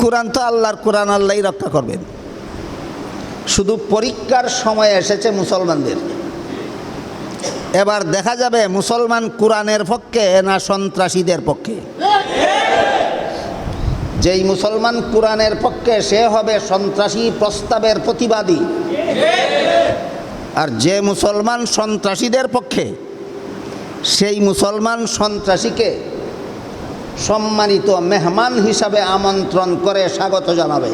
কোরআন তো আল্লাহর কোরআন, আল্লাহই রক্ষা করবেন। শুধু পরীক্ষার সময় এসেছে মুসলমানদের। এবার দেখা যাবে মুসলমান কোরআনের পক্ষে না সন্ত্রাসীদের পক্ষে। যেই মুসলমান কোরআনের পক্ষে সে হবে সন্ত্রাসী প্রস্তাবের প্রতিবাদী, আর যে মুসলমান সন্ত্রাসীদের পক্ষে সেই মুসলমান সন্ত্রাসীকে সম্মানিত মেহমান হিসাবে আমন্ত্রণ করে স্বাগত জানাবে।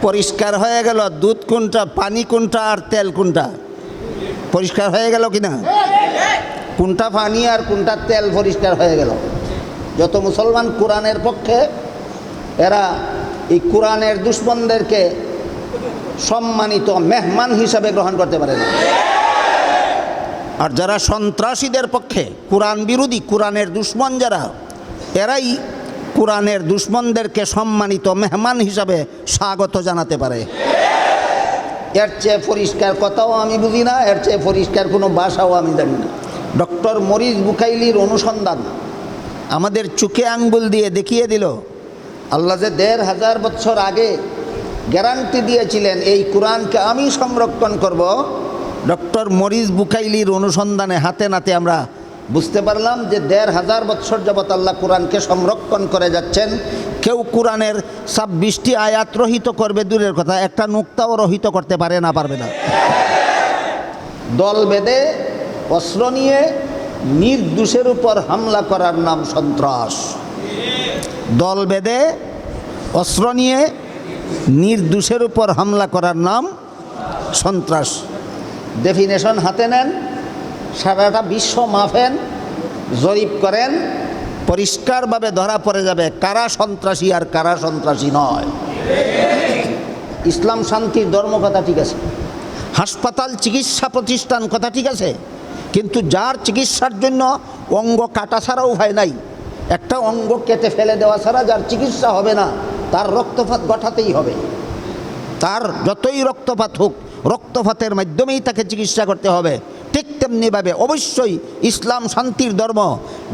পরিষ্কার হয়ে গেল দুধ কোনটা, পানি কোনটা, আর তেল কোনটা। পরিষ্কার হয়ে গেল কিনা? কোনটা পানি আর কোনটা তেল পরিষ্কার হয়ে গেল। যত মুসলমান কোরআনের পক্ষে এরা এই কোরআনের দুশমনদেরকে সম্মানিত মেহমান হিসাবে গ্রহণ করতে পারে না। আর যারা সন্ত্রাসীদের পক্ষে, কোরআন বিরোধী, কোরআনের দুশমন যারা, এরাই কোরআনের দুশমনদেরকে সম্মানিত মেহমান হিসাবে স্বাগত জানাতে পারে। এর চেয়ে পরিষ্কার কথাও আমি বুঝি না, এর চেয়ে পরিষ্কার কোনো ভাষাও আমি জানি না। ডক্টর মরিস বুখাইলির অনুসন্ধান আমাদের চোখে আঙ্গুল দিয়ে দেখিয়ে দিল আল্লাহ যে ১৫০০ বছর আগে গ্যারান্টি দিয়েছিলেন এই কোরআনকে আমি সংরক্ষণ করব। ডক্টর মরিস বুখাইলির অনুসন্ধানে হাতে নাতে আমরা বুঝতে পারলাম যে ১৫০০ বছর যাবৎ আল্লাহ কোরআনকে সংরক্ষণ করে যাচ্ছেন। কেউ কোরআনের ২৬টি আয়াত রহিত করবে দূরের কথা, একটা নুক্তাও রহিত করতে পারে না, পারবে না। দল বেঁধে অস্ত্র নিয়ে নির্দোষের উপর হামলা করার নাম সন্ত্রাস। দল বেঁধে অস্ত্র নিয়ে নির্দোষের উপর হামলা করার নাম সন্ত্রাস। ডেফিনেশন হাতে নেন, সারাটা বিশ্ব মাফেন, জরিপ করেন, পরিষ্কারভাবে ধরা পড়ে যাবে কারা সন্ত্রাসী আর কারা সন্ত্রাসী নয়। ইসলাম শান্তির ধর্ম কথা ঠিক আছে, হাসপাতাল চিকিৎসা প্রতিষ্ঠান কথা ঠিক আছে, কিন্তু যার চিকিৎসার জন্য অঙ্গ কাটা ছাড়া উপায় নাই, একটা অঙ্গ কেটে ফেলে দেওয়া ছাড়া যার চিকিৎসা হবে না, তার রক্তপাত ঘটাতেই হবে। তার যতই রক্তপাত হোক, রক্তপাতের মাধ্যমেই তাকে চিকিৎসা করতে হবে। ঠিক তেমনিভাবে অবশ্যই ইসলাম শান্তির ধর্ম,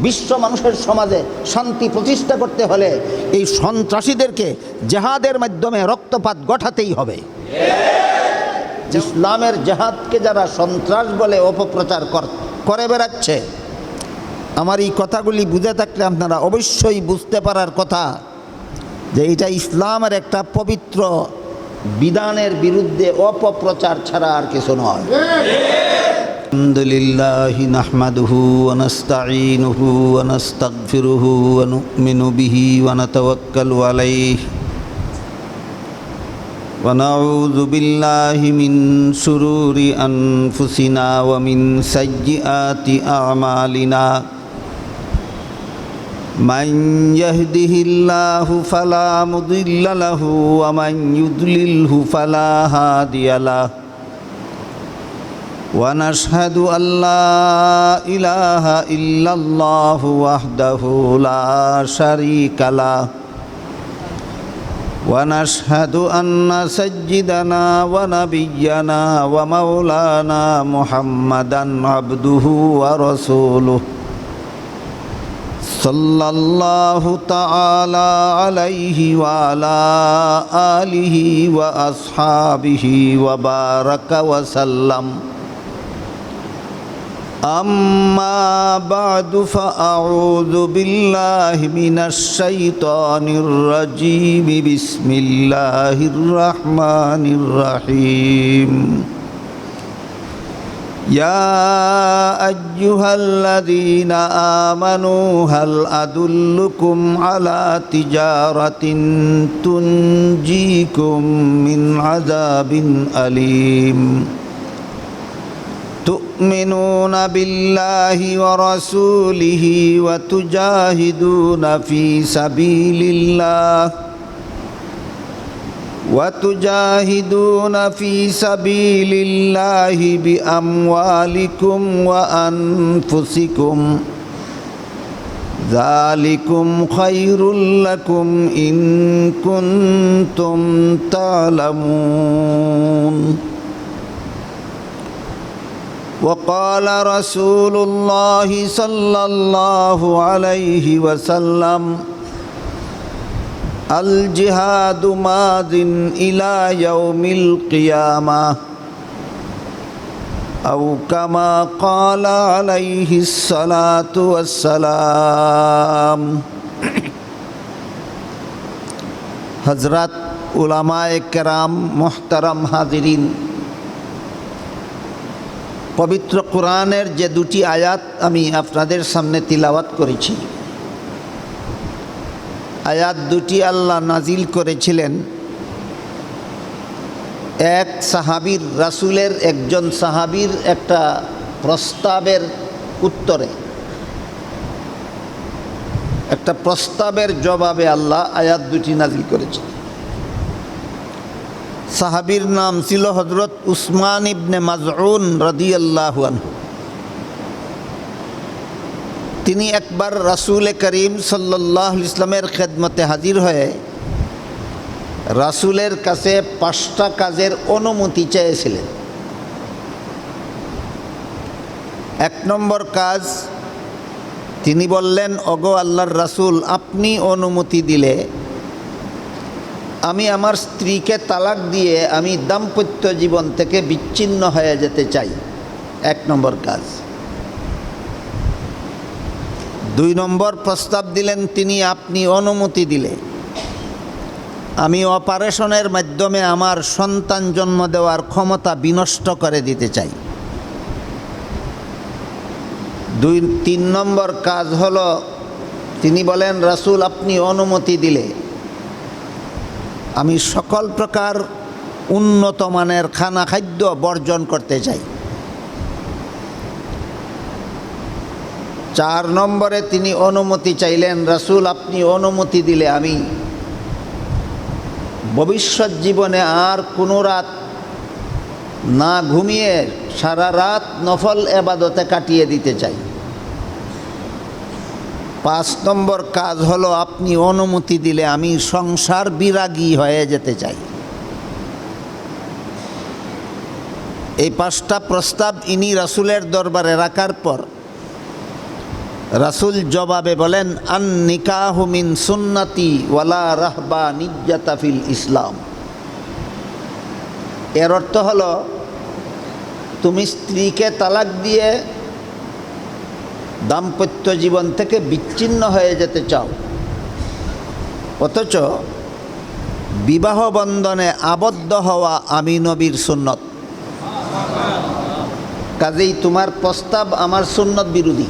বিশ্ব মানুষের সমাজে শান্তি প্রতিষ্ঠা করতে হলে এই সন্ত্রাসীদেরকে জেহাদের মাধ্যমে রক্তপাত ঘটাতেই হবে। ইসলামের জেহাদকে যারা সন্ত্রাস বলে অপপ্রচার করে বেড়াচ্ছে, আমার এই কথাগুলি বুঝে থাকলে আপনারা অবশ্যই বুঝতে পারার কথা যে এটা ইসলামের একটা পবিত্র বিধানের বিরুদ্ধে অপপ্রচার ছাড়া আর কিছু নয়। আলহামদুলিল্লাহি নাহমাদুহু ওয়া নাস্তাঈনুহু ওয়া নাস্তাগফিরুহু ওয়া নু'মিনু বিহি ওয়া নাতাওয়াক্কালু আলাইহি ওয়া নাউযু বিল্লাহি মিন শুরুরি আনফুসিনা ওয়া মিন সাইয়্যিআতি আ'মালিনা। মান ইয়াহদিহিল্লাহু ফালা মুদিল্লা লাহু ওয়া মান ইউদ্লিলহু ফালা হাদিয়া লাহু। ওয়া নাশহাদু আল্লা ইলাহা ইল্লাল্লাহু ওয়াহদাহু লা শারীকা লাহু ওয়া নাশহাদু আন্না সাইয়্যিদানা ওয়া নাবিয়্যানা ওয়া মাওলানা মুহাম্মাদান আবদুহু ওয়া রাসূলুহু সাল্লাল্লাহু তাআলা আলাইহি ওয়া আলা আলিহি ওয়া আসহাবিহি ওয়া বারাকা ওয়া সাল্লাম। আম্মা বা'দু ফাআউযু বিল্লাহি মিনাশ শাইতানির রাজীম। বিসমিল্লাহির রাহমানির রাহিম। ইয়া আইয়ুহাল্লাযীনা আমানু হাল আদুল্লুকুম আলা তিজারাতিন তুনজিকুম মিন আযাবিন আলীম। তু'মিনুনা বিল্লাহি ওয়া রাসূলিহি ওয়া তুজাহিদুনা ফি সাবিলিল্লাহ وتجاهدون في سبيل الله بأموالكم وأنفسكم ذلكم خير لكم إن كنتم تعلمون. وقال رسول الله صلى الله عليه وسلم আল জিহাদু মাদিন ইলা ইয়াউমিল কিয়ামাহ আও কামা ক্বালা আলাইহিস সালাতু ওয়াস সালাম। হযরত উলামায়ে কেরাম, মুহতারাম হাজিরিন, পবিত্র কোরআনের যে দুটি আয়াত আমি আপনাদের সামনে তিলাওয়াত করেছি, আয়াত দুটি আল্লাহ নাজিল করেছিলেন এক সাহাবীর, রাসূলের একজন সাহাবীর একটা প্রস্তাবের উত্তরে, একটা প্রস্তাবের জবাবে আল্লাহ আয়াত দুটি নাজিল করেছেন। সাহাবীর নাম ছিল হযরত উসমান ইবনে মাজউন রাদিয়াল্লাহু আনহু। তিনি একবার রাসূল করিম সাল্লাল্লাহু আলাইহি ওয়াসাল্লামের খেদমতে হাজির হয়ে রাসূলের কাছে 5টা কাজের অনুমতি চেয়েছিলেন। 1 নম্বর কাজ, তিনি বললেন, ওগো আল্লাহর রাসূল, আপনি অনুমতি দিলে আমি আমার স্ত্রীকে তালাক দিয়ে আমি দাম্পত্য জীবন থেকে বিচ্ছিন্ন হয়ে যেতে চাই। 1 নম্বর কাজ। 2 নম্বর প্রস্তাব দিলেন তিনি, আপনি অনুমতি দিলে আমি অপারেশনের মাধ্যমে আমার সন্তান জন্ম দেওয়ার ক্ষমতা বিনষ্ট করে দিতে চাই। 3 নম্বর কাজ হলো, তিনি বলেন, রাসূল আপনি অনুমতি দিলে আমি সকল প্রকার উন্নত মানের খানা খাদ্য বর্জন করতে চাই। 4 নম্বরে তিনি অনুমতি চাইলেন, রাসূল আপনি অনুমতি দিলে আমি ভবিষ্যৎ জীবনে আর কোনো রাত না ঘুমিয়ে সারা রাত নফল ইবাদতে কাটিয়ে দিতে চাই। 5 নম্বর কাজ হলো, আপনি অনুমতি দিলে আমি সংসার বিরাগী হয়ে যেতে চাই। এই 5টা প্রস্তাব ইনি রাসূলের দরবারে রাখার পর রাসূল জবাবে বলেন, আন নিকাহু মিন সুন্নতি ওয়ালা রাহবানিয়্যাতা ফিল ইসলাম। এর অর্থ হলো, তুমি স্ত্রীকে তালাক দিয়ে দাম্পত্য জীবন থেকে বিচ্ছিন্ন হয়ে যেতে চাও, অথচ বিবাহ বন্ধনে আবদ্ধ হওয়া আমি নবীর সুন্নত। কাজেই তোমার প্রস্তাব আমার সুন্নত বিরোধী,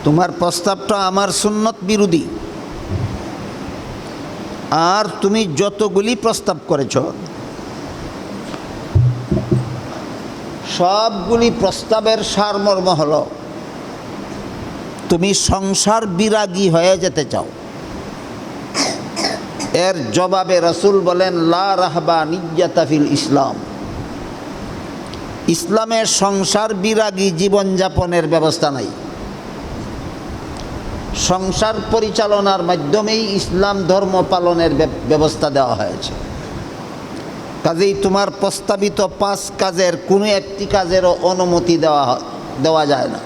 তোমার প্রস্তাবটা আমার সুন্নত বিরোধী। আর তুমি যতগুলি প্রস্তাব করেছ সবগুলি প্রস্তাবের সারমর্ম হলো তুমি সংসার বিরাগী হয়ে যেতে চাও। এর জবাবে রাসূল বলেন, লা রাহবানিয়্যাতা ফিল ইসলাম। ইসলামের সংসার বিরাগী জীবনযাপনের ব্যবস্থা নাই। সংসার পরিচালনার মাধ্যমেই ইসলাম ধর্ম পালনের ব্যবস্থা দেওয়া হয়েছে। কাজেই তোমার প্রস্তাবিত 5 কাজের কোনো একটি কাজেরও অনুমতি দেওয়া যায় না।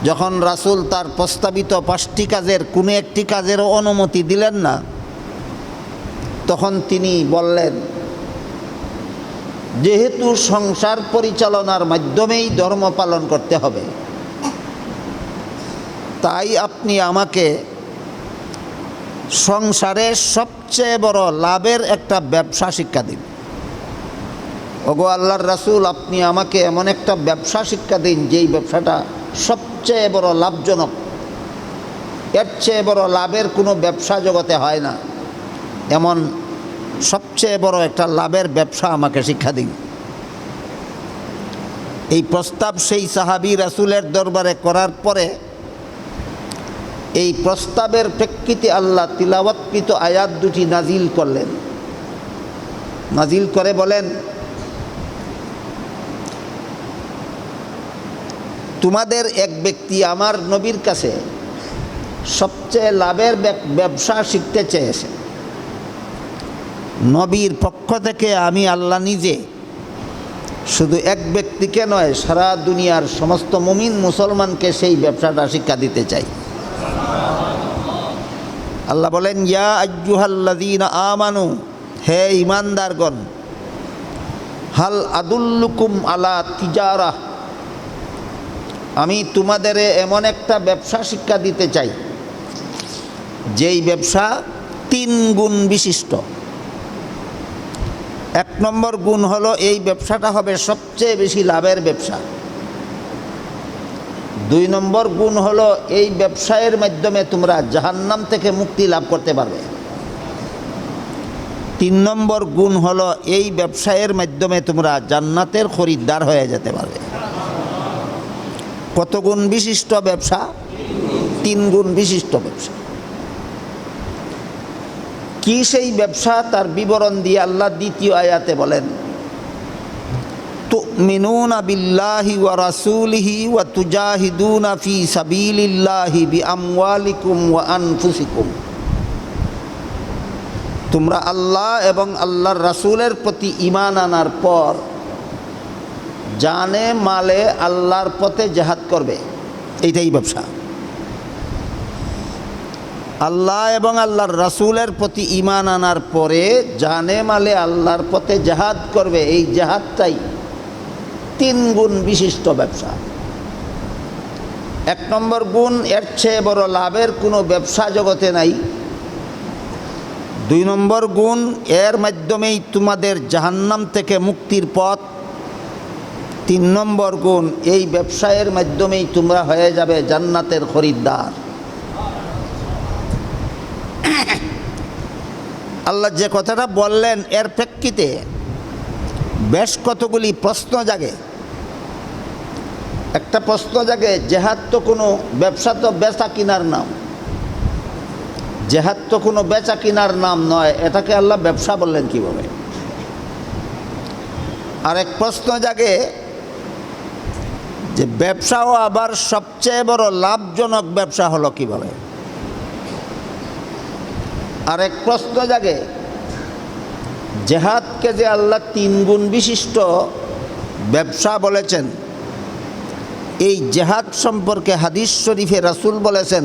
যখন রাসূল তার প্রস্তাবিত 5টি কাজের কোনো একটি কাজেরও অনুমতি দিলেন না, তখন তিনি বললেন, যেহেতু সংসার পরিচালনার মাধ্যমেই ধর্ম পালন করতে হবে, তাই আপনি আমাকে সংসারের সবচেয়ে বড় লাভের একটা ব্যবসা শিক্ষা দিন। ওগো আল্লাহর রাসূল, আপনি আমাকে এমন একটা ব্যবসা শিক্ষা দিন যেই ব্যবসাটা সবচেয়ে বড় লাভজনক। এর চেয়ে বড় লাভের কোনো ব্যবসা জগতে হয় না, এমন সবচেয়ে বড় একটা লাভের ব্যবসা আমাকে শিক্ষা দিন। এই প্রস্তাব সেই সাহাবী রাসূলের দরবারে করার পরে এই প্রস্তাবের প্রেক্ষিতে আল্লাহ তিলাওয়াতকৃত আয়াত দুটি নাজিল করলেন। নাজিল করে বলেন, তোমাদের এক ব্যক্তি আমার নবীর কাছে সবচেয়ে লাভের ব্যবসা শিখতে চেয়েছে। নবীর পক্ষ থেকে আমি আল্লাহ নিজে শুধু এক ব্যক্তিকে নয়, সারা দুনিয়ার সমস্ত মুমিন মুসলমানকে সেই ব্যবসাটা শিক্ষা দিতে চাই। আল্লাহ বলেন, ইয়া আইয়ুহাল্লাযীনা আমানু, হে ঈমানদারগণ, হাল আদুল্লুকুম আলা তিজারাহ, আমি তোমাদের এমন একটা ব্যবসা শিক্ষা দিতে চাই যেই ব্যবসা 3 গুণ বিশিষ্ট। 1 নম্বর গুণ হলো এই ব্যবসাটা হবে সবচেয়ে বেশি লাভের ব্যবসা। 2 নম্বর গুণ হলো এই ব্যবসায়ের মাধ্যমে তোমরা জাহান্নাম থেকে মুক্তি লাভ করতে পারবে। 3 নম্বর গুণ হলো এই ব্যবসায়ের মাধ্যমে তোমরা জান্নাতের খরিদ্দার হয়ে যেতে পারবে। কত গুণ বিশিষ্ট ব্যবসা? 3 গুণ বিশিষ্ট ব্যবসা। কি সেই ব্যবসা, তার বিবরণ দিয়ে আল্লাহ দ্বিতীয় আয়াতে বলেন, তুমিনুনা বিল্লাহি ওয়া রাসূলিহি ওয়া তুজাহিদুনা ফি সাবিলিল্লাহি বিআমওয়ালিকুম ওয়া আনফুসিকুম, তোমরা আল্লাহ এবং আল্লাহর রাসূলের প্রতি ঈমান আনার পর জানে মালে আল্লাহর পথে জিহাদ করবে। এইটাই ব্যবসা। আল্লাহ এবং আল্লাহর রাসূলের প্রতি ঈমান আনার পরে জানে মালে আল্লাহর পথে জিহাদ করবে, এই জিহাদটাই 3 গুণ বিশিষ্ট ব্যবসা। 1 নম্বর গুণ, এর চেয়ে বড় লাভের কোনো ব্যবসা জগতে নাই। 2 নম্বর গুণ, এর মাধ্যমেই তোমাদের জাহান্নাম থেকে মুক্তির পথ। 3 নম্বর গুণ, এই ব্যবসায়ের মাধ্যমেই তোমরা হয়ে যাবে জান্নাতের খরিদ্দার। আল্লাহ যে কথাটা বললেন এর প্রেক্ষিতে বেশ কতগুলি প্রশ্ন জাগে। একটা প্রশ্ন জাগে, জেহাদ তো কোনো ব্যবসা, তো বেচা কিনার নাম। জেহাদ তো কোনো বেচা কিনার নাম নয়, এটাকে আল্লাহ ব্যবসা বললেন কীভাবে? আরেক প্রশ্ন জাগে যে ব্যবসাও আবার সবচেয়ে বড় লাভজনক ব্যবসা হলো কীভাবে? আরেক প্রশ্ন জাগে, জেহাদকে যে আল্লাহ 3 গুণ বিশিষ্ট ব্যবসা বলেছেন, এই জেহাদ সম্পর্কে হাদিস শরীফে রাসূল বলেছেন,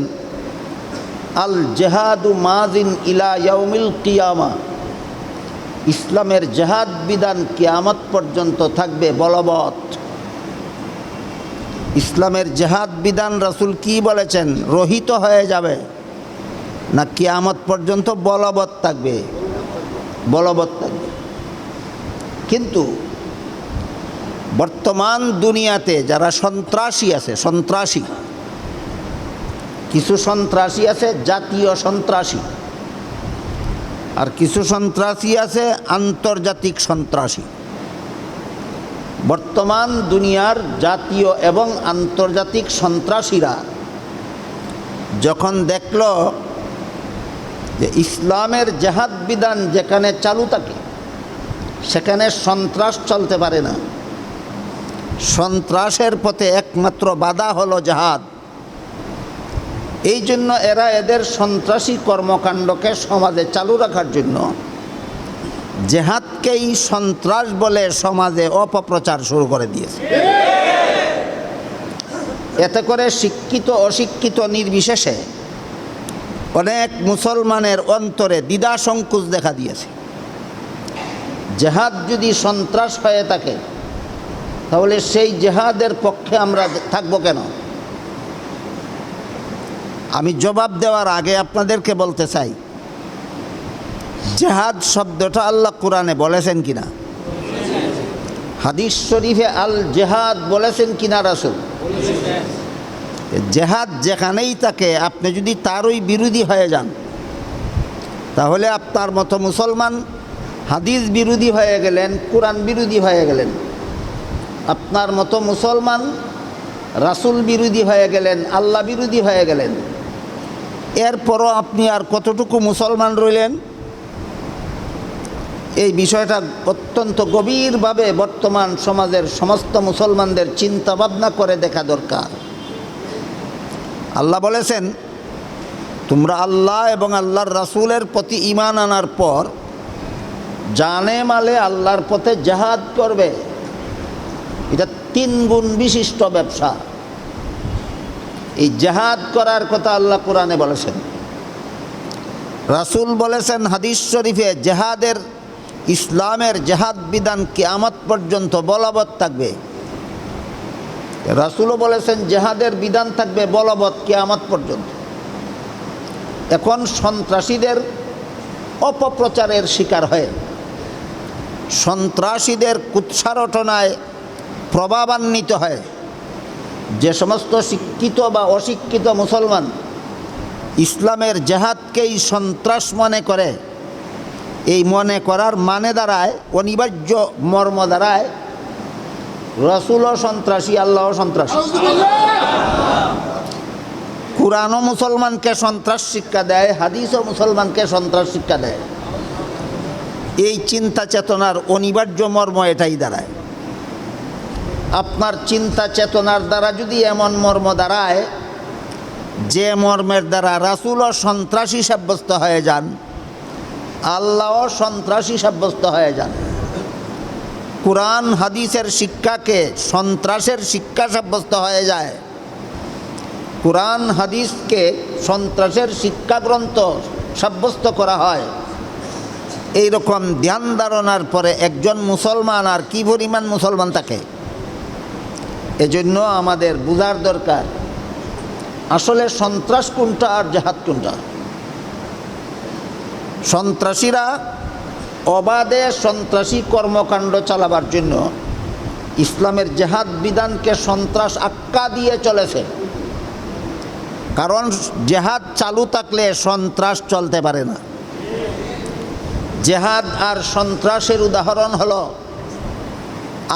আল জেহাদু মাজিন ইলা ইয়াউমিল কিয়ামা, ইসলামের জেহাদ বিধান কিয়ামত পর্যন্ত থাকবে বলবৎ। ইসলামের জেহাদ বিধান রাসূল কি বলেছেন? রহিত হয়ে যাবে না কিয়ামত পর্যন্ত বলবৎ থাকবে? বলবৎ থাকবে। কিন্তু বর্তমান দুনিয়াতে যারা সন্ত্রাসী আছে, সন্ত্রাসী, কিছু সন্ত্রাসী আছে জাতীয় সন্ত্রাসী, আর কিছু সন্ত্রাসী আছে আন্তর্জাতিক সন্ত্রাসী। বর্তমান দুনিয়ার জাতীয় এবং আন্তর্জাতিক সন্ত্রাসীরা যখন দেখল যে ইসলামের জেহাদ বিধান যেখানে চালু থাকে সেখানে সন্ত্রাস চলতে পারে না, সন্ত্রাসের পথে একমাত্র বাধা হলো জেহাদ, এই জন্য এরা এদের সন্ত্রাসী কর্মকাণ্ডকে সমাজে চালু রাখার জন্য জেহাদকেই সন্ত্রাস বলে সমাজে অপপ্রচার শুরু করে দিয়েছে। এতে করে শিক্ষিত অশিক্ষিত নির্বিশেষে অনেক মুসলমানের অন্তরে দ্বিধা সংকোচ দেখা দিয়েছে। জেহাদ যদি সন্ত্রাস হয়ে থাকে তাহলে সেই জেহাদের পক্ষে আমরা থাকব কেন? আমি জবাব দেওয়ার আগে আপনাদেরকে বলতে চাই, জেহাদ শব্দটা আল্লাহ কোরআনে বলেছেন কিনা? হাদিস শরীফে আল জেহাদ বলেছেন কিনা রাসূল? জেহাদ যেখানেই থাকে আপনি যদি তারই বিরোধী হয়ে যান তাহলে আপনার মতো মুসলমান হাদিস বিরোধী হয়ে গেলেন, কোরআন বিরোধী হয়ে গেলেন। আপনার মতো মুসলমান রাসূল বিরোধী হয়ে গেলেন, আল্লাহ বিরোধী হয়ে গেলেন। এরপরও আপনি আর কতটুকু মুসলমান রইলেন? এই বিষয়টা অত্যন্ত গভীরভাবে বর্তমান সমাজের সমস্ত মুসলমানদের চিন্তা ভাবনা করে দেখা দরকার। আল্লাহ বলেছেন, তোমরা আল্লাহ এবং আল্লাহর রাসূলের প্রতি ঈমান আনার পর জানে মালে আল্লাহর পথে জিহাদ করবে। এটা 3 গুণ বিশিষ্ট ব্যবসা। এই জিহাদ করার কথা আল্লাহ কোরআনে বলেছেন। রাসূল বলেছেন হাদিস শরীফে, জেহাদের ইসলামের জেহাদ বিধান কিয়ামত পর্যন্ত বলবৎ থাকবে। রাসূলও বলেছেন জেহাদের বিধান থাকবে বলবৎ কিয়ামত পর্যন্ত। এখন সন্ত্রাসীদের অপপ্রচারের শিকার হয়ে, সন্ত্রাসীদের কুৎসারটনায় প্রভাবান্বিত হয় যে সমস্ত শিক্ষিত বা অশিক্ষিত মুসলমান ইসলামের জেহাদকেই সন্ত্রাস মনে করে, এই মনে করার মানে দাঁড়ায়, অনিবার্য মর্ম দাঁড়ায়, রাসূলও সন্ত্রাসী, আল্লাহও সন্ত্রাসী। কুরআনও মুসলমানকে সন্ত্রাস শিক্ষা দেয়, হাদিসও মুসলমানকে সন্ত্রাস শিক্ষা দেয়। এই চিন্তা চেতনার অনিবার্য মর্ম এটাই দাঁড়ায়। আপনার চিন্তা চেতনার দ্বারা যদি এমন মর্ম দাঁড়ায় যে মর্মের দ্বারা রাসূলও সন্ত্রাসী সাব্যস্ত হয়ে যান, আল্লাহও সন্ত্রাসী সাব্যস্ত হয়ে যান, কুরআন হাদিসের শিক্ষাকে সন্ত্রাসের শিক্ষা সাব্যস্ত হয়ে যায়, কুরআন হাদিসকে সন্ত্রাসের শিক্ষাগ্রন্থ সাব্যস্ত করা হয়, এই রকম ধ্যান ধারণার পরে একজন মুসলমান আর কি পরিমাণ মুসলমান থাকে। এজন্য আমাদের বোঝার দরকার আসলে সন্ত্রাস কোনটা আর জেহাদ কোনটা। সন্ত্রাসীরা অবাধে সন্ত্রাসী কর্মকাণ্ড চালাবার জন্য ইসলামের জেহাদ বিধানকে সন্ত্রাস আখ্যা দিয়ে চলেছে। কারণ জেহাদ চালু থাকলে সন্ত্রাস চলতে পারে না। জেহাদ আর সন্ত্রাসের উদাহরণ হলো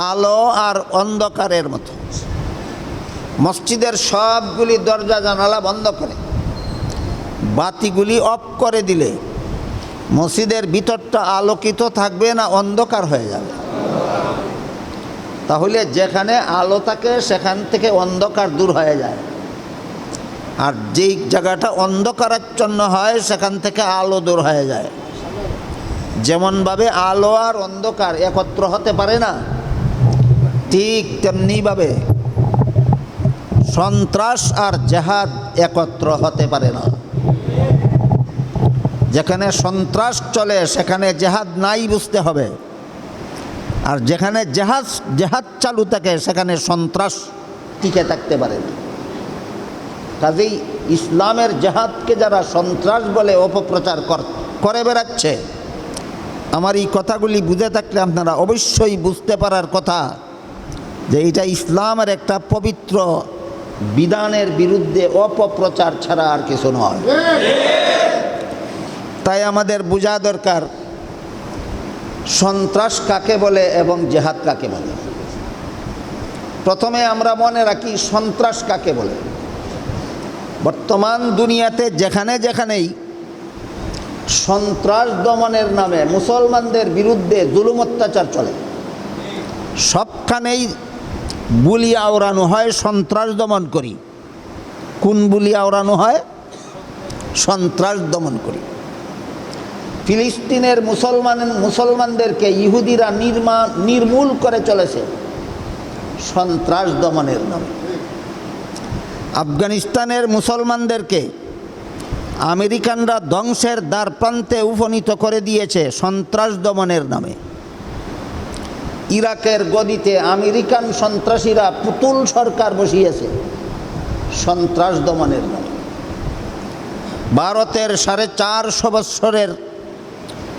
আলো আর অন্ধকারের মতো। মসজিদের সবগুলি দরজা জানালা বন্ধ করে বাতিগুলি অফ করে দিলে মসজিদের ভিতরটা আলোকিত থাকবে না অন্ধকার হয়ে যাবে? তাহলে যেখানে আলো থাকে সেখান থেকে অন্ধকার দূর হয়ে যায়, আর যেই জায়গাটা অন্ধকারাচ্ছন্ন হয় সেখান থেকে আলো দূর হয়ে যায়। যেমনভাবে আলো আর অন্ধকার একত্র হতে পারে না, ঠিক তেমনিভাবে সন্ত্রাস আর জেহাদ একত্র হতে পারে না। যেখানে সন্ত্রাস চলে সেখানে জেহাদ নাই বুঝতে হবে, আর যেখানে জেহাদ চালু থাকে সেখানে সন্ত্রাস টিকে থাকতে পারে না। কাজেই ইসলামের জেহাদকে যারা সন্ত্রাস বলে অপপ্রচার করে বেড়াচ্ছে, আমার এই কথাগুলি বুঝে থাকলে আপনারা অবশ্যই বুঝতে পারার কথা যে এটা ইসলামের একটা পবিত্র বিধানের বিরুদ্ধে অপপ্রচার ছাড়া আর কিছু নয়। তাই আমাদের বোঝা দরকার সন্ত্রাস কাকে বলে এবং জেহাদ কাকে বলে। প্রথমে আমরা মনে রাখি সন্ত্রাস কাকে বলে। বর্তমান দুনিয়াতে যেখানেই সন্ত্রাস দমনের নামে মুসলমানদের বিরুদ্ধে জুলুম অত্যাচার চলে, সবখানেই বুলি আওড়ানো হয় সন্ত্রাস দমন করি। কোন বুলি আওড়ানো হয়? সন্ত্রাস দমন করি। ফিলিস্তিনের মুসলমানদেরকে ইহুদিরা নির্মূল করে চলেছে সন্ত্রাস দমনের নামে। আফগানিস্তানের মুসলমানদেরকে আমেরিকানরা ধ্বংসের দ্বারপ্রান্তে উপনীত করে দিয়েছে সন্ত্রাস দমনের নামে। ইরাকের গদিতে আমেরিকান সন্ত্রাসীরা পুতুল সরকার বসিয়েছে সন্ত্রাস দমনের নামে। ভারতের 450 বৎসরের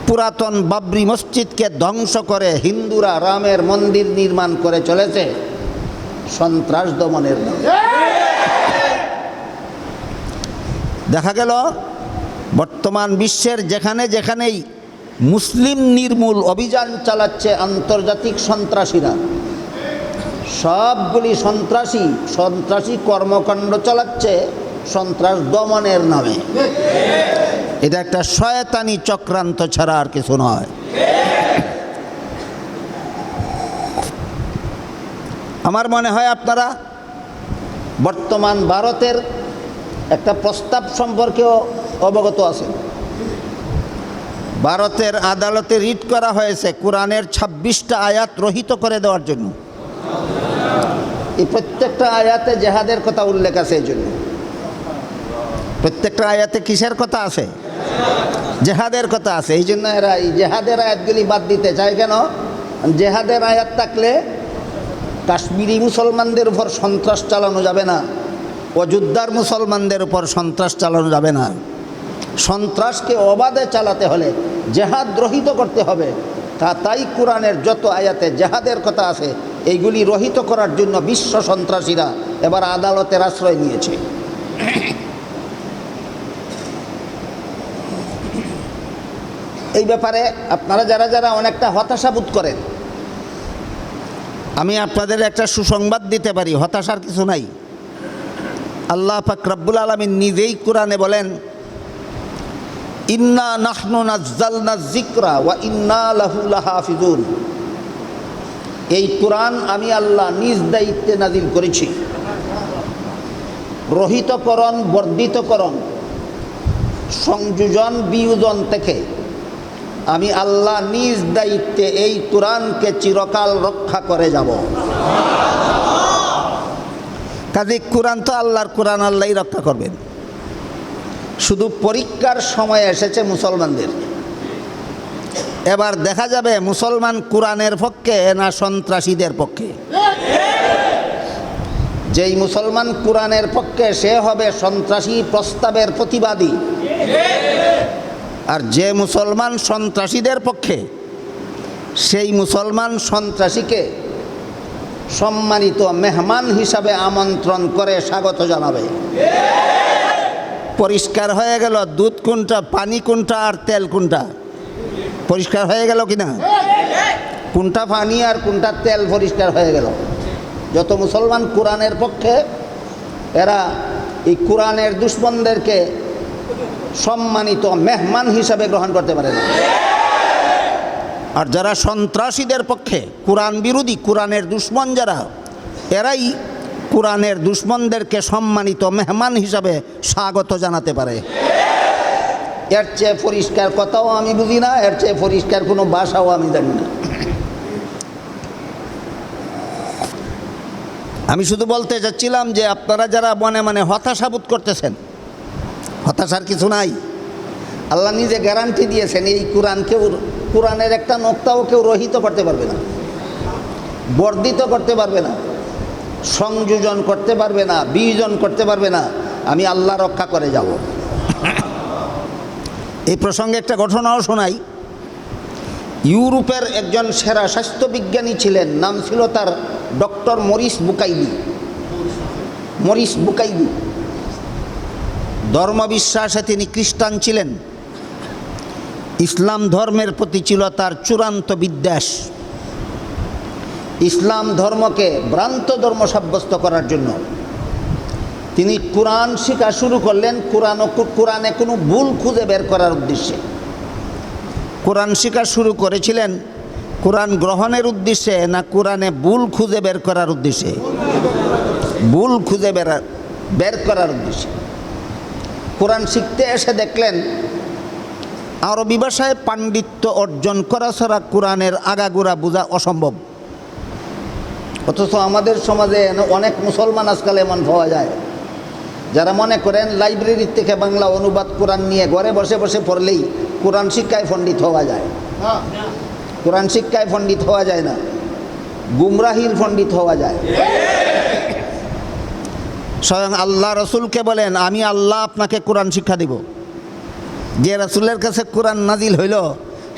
পুরাতন বাবরি মসজিদকে ধ্বংস করে হিন্দুরা রামের মন্দির নির্মাণ করে চলেছে সন্ত্রাস দমনের নামে। দেখা গেল বর্তমান বিশ্বের যেখানেই মুসলিম নির্মূল অভিযান চালাচ্ছে আন্তর্জাতিক সন্ত্রাসীরা, সবগুলি সন্ত্রাসী কর্মকাণ্ড চালাচ্ছে সন্ত্রাস দমনের নামে। এটা একটা শয়তানি চক্রান্ত ছাড়া আর কিছু নয়। আমার মনে হয় আপনারা বর্তমান ভারতের একটা প্রস্তাব সম্পর্কেও অবগত আছেন। ভারতের আদালতে রিট করা হয়েছে কোরআনের 26টা আয়াত রহিত করে দেওয়ার জন্য। এই প্রত্যেকটা আয়াতে জেহাদের কথা উল্লেখ আছে। এই জন্য প্রত্যেকটা আয়াতে কিসের কথা আছে? জেহাদের কথা আছে, এই জন্য এরা এই জেহাদের আয়াতগুলি বাদ দিতে চায়। কেন? জেহাদের আয়াত থাকলে কাশ্মীরি মুসলমানদের উপর সন্ত্রাস চালানো যাবে না, অযোধ্যার মুসলমানদের উপর সন্ত্রাস চালানো যাবে না। সন্ত্রাসকে অবাধে চালাতে হলে জেহাদ রহিত করতে হবে। তাই কোরআনের যত আয়াতে জেহাদের কথা আছে এইগুলি রহিত করার জন্য বিশ্ব সন্ত্রাসীরা এবার আদালতের আশ্রয় নিয়েছে। এই ব্যাপারে আপনারা যারা যারা অনেকটা হতাশা বোধ করেন, আমি আপনাদের একটা সুসংবাদ দিতে পারি, হতাশার কিছু নাই। আল্লাহ পাক রব্বুল আলামিন নিজেই কোরআনে বলেন, ইন্না নাহনু নাজ্জালনা যিকরা ওয়া ইন্না লাহু লাহাফিজুন। এই কোরআন আমি আল্লাহ নিজ দায়িত্বে নাজিল করেছি। রহিতকরণ, বর্ধিতকরণ, সংযোজন, বিয়োজন থেকে আমি আল্লাহ নিজ দায়িত্বে এই কোরআনকে চিরকাল রক্ষা করে যাব। কাজে কোরআন তো আল্লাহর কোরআন, আল্লাহই রক্ষা করবেন। শুধু পরীক্ষার সময় এসেছে মুসলমানদের। এবার দেখা যাবে মুসলমান কোরআনের পক্ষে না সন্ত্রাসীদের পক্ষে। যেই মুসলমান কোরআনের পক্ষে সে হবে সন্ত্রাসী প্রস্তাবের প্রতিবাদী, আর যে মুসলমান সন্ত্রাসীদের পক্ষে সেই মুসলমান সন্ত্রাসীকে সম্মানিত মেহমান হিসাবে আমন্ত্রণ করে স্বাগত জানাবে। পরিষ্কার হয়ে গেল দুধ কোনটা, পানি কোনটা আর তেল কোনটা। পরিষ্কার হয়ে গেল কিনা? কোনটা পানি আর কোনটা তেল পরিষ্কার হয়ে গেল। যত মুসলমান কোরআনের পক্ষে এরা এই কোরআনের দুশমনদেরকে সম্মানিত মেহমান হিসাবে গ্রহণ করতে পারে না। আর যারা সন্ত্রাসীদের পক্ষে, কোরআন বিরোধী, কোরআনের দুশমন যারা, এরাই কোরআনের দুশমনদেরকে সম্মানিত মেহমান হিসাবে স্বাগত জানাতে পারে। এর চেয়ে পরিষ্কার কথাও আমি বুঝি না, এর চেয়ে পরিষ্কার কোনো ভাষাও আমি জানি না। আমি শুধু বলতে চাচ্ছিলাম যে আপনারা যারা মনে মনে হতাশা বোধ করতেছেন, হতাশার কিছু নাই। আল্লাহ নিজে গ্যারান্টি দিয়েছেন এই কোরআনের একটা নোক্তাও কেউ রহিত করতে পারবে না, বর্ধিত করতে পারবে না, সংযোজন করতে পারবে না, বিয়োজন করতে পারবে না। আমি আল্লাহ রক্ষা করে যাব। এই প্রসঙ্গে একটা ঘটনাও শোনাই। ইউরোপের একজন সেরা স্বাস্থ্যবিজ্ঞানী ছিলেন, নাম ছিল তার doctor Maurice Bucaille. Maurice Bucaille ধর্মবিশ্বাসে তিনি খ্রিস্টান ছিলেন। ইসলাম ধর্মের প্রতি ছিল তার চূড়ান্ত বিদ্বেষ। ইসলাম ধর্মকে ভ্রান্ত ধর্ম সাব্যস্ত করার জন্য তিনি কোরআন শিক্ষা শুরু করলেন। কোরআনে কোনো ভুল খুঁজে বের করার উদ্দেশ্যে কোরআন শিক্ষা শুরু করেছিলেন। কোরআন গ্রহণের উদ্দেশ্যে না কোরআনে ভুল খুঁজে বের করার উদ্দেশ্যে? ভুল খুঁজে বের করার উদ্দেশ্যে কোরআন শিখতে এসে দেখলেন আরবি ভাষায় পাণ্ডিত্য অর্জন করা ছাড়া কোরআনের আগাগোড়া বোঝা অসম্ভব। অথচ আমাদের সমাজে অনেক মুসলমান আজকাল এমন পাওয়া যায় যারা মনে করেন লাইব্রেরির থেকে বাংলা অনুবাদ কোরআন নিয়ে ঘরে বসে বসে পড়লেই কোরআন শিক্ষায় পণ্ডিত হওয়া যায়। কোরআন শিক্ষায় পণ্ডিত হওয়া যায় না, গুমরাহির পণ্ডিত হওয়া যায়। স্বয়ং আল্লাহ রসুলকে বলেন, আমি আল্লাহ আপনাকে কোরআন শিক্ষা দিব। যে রসুলের কাছে কোরআন নাজিল হইল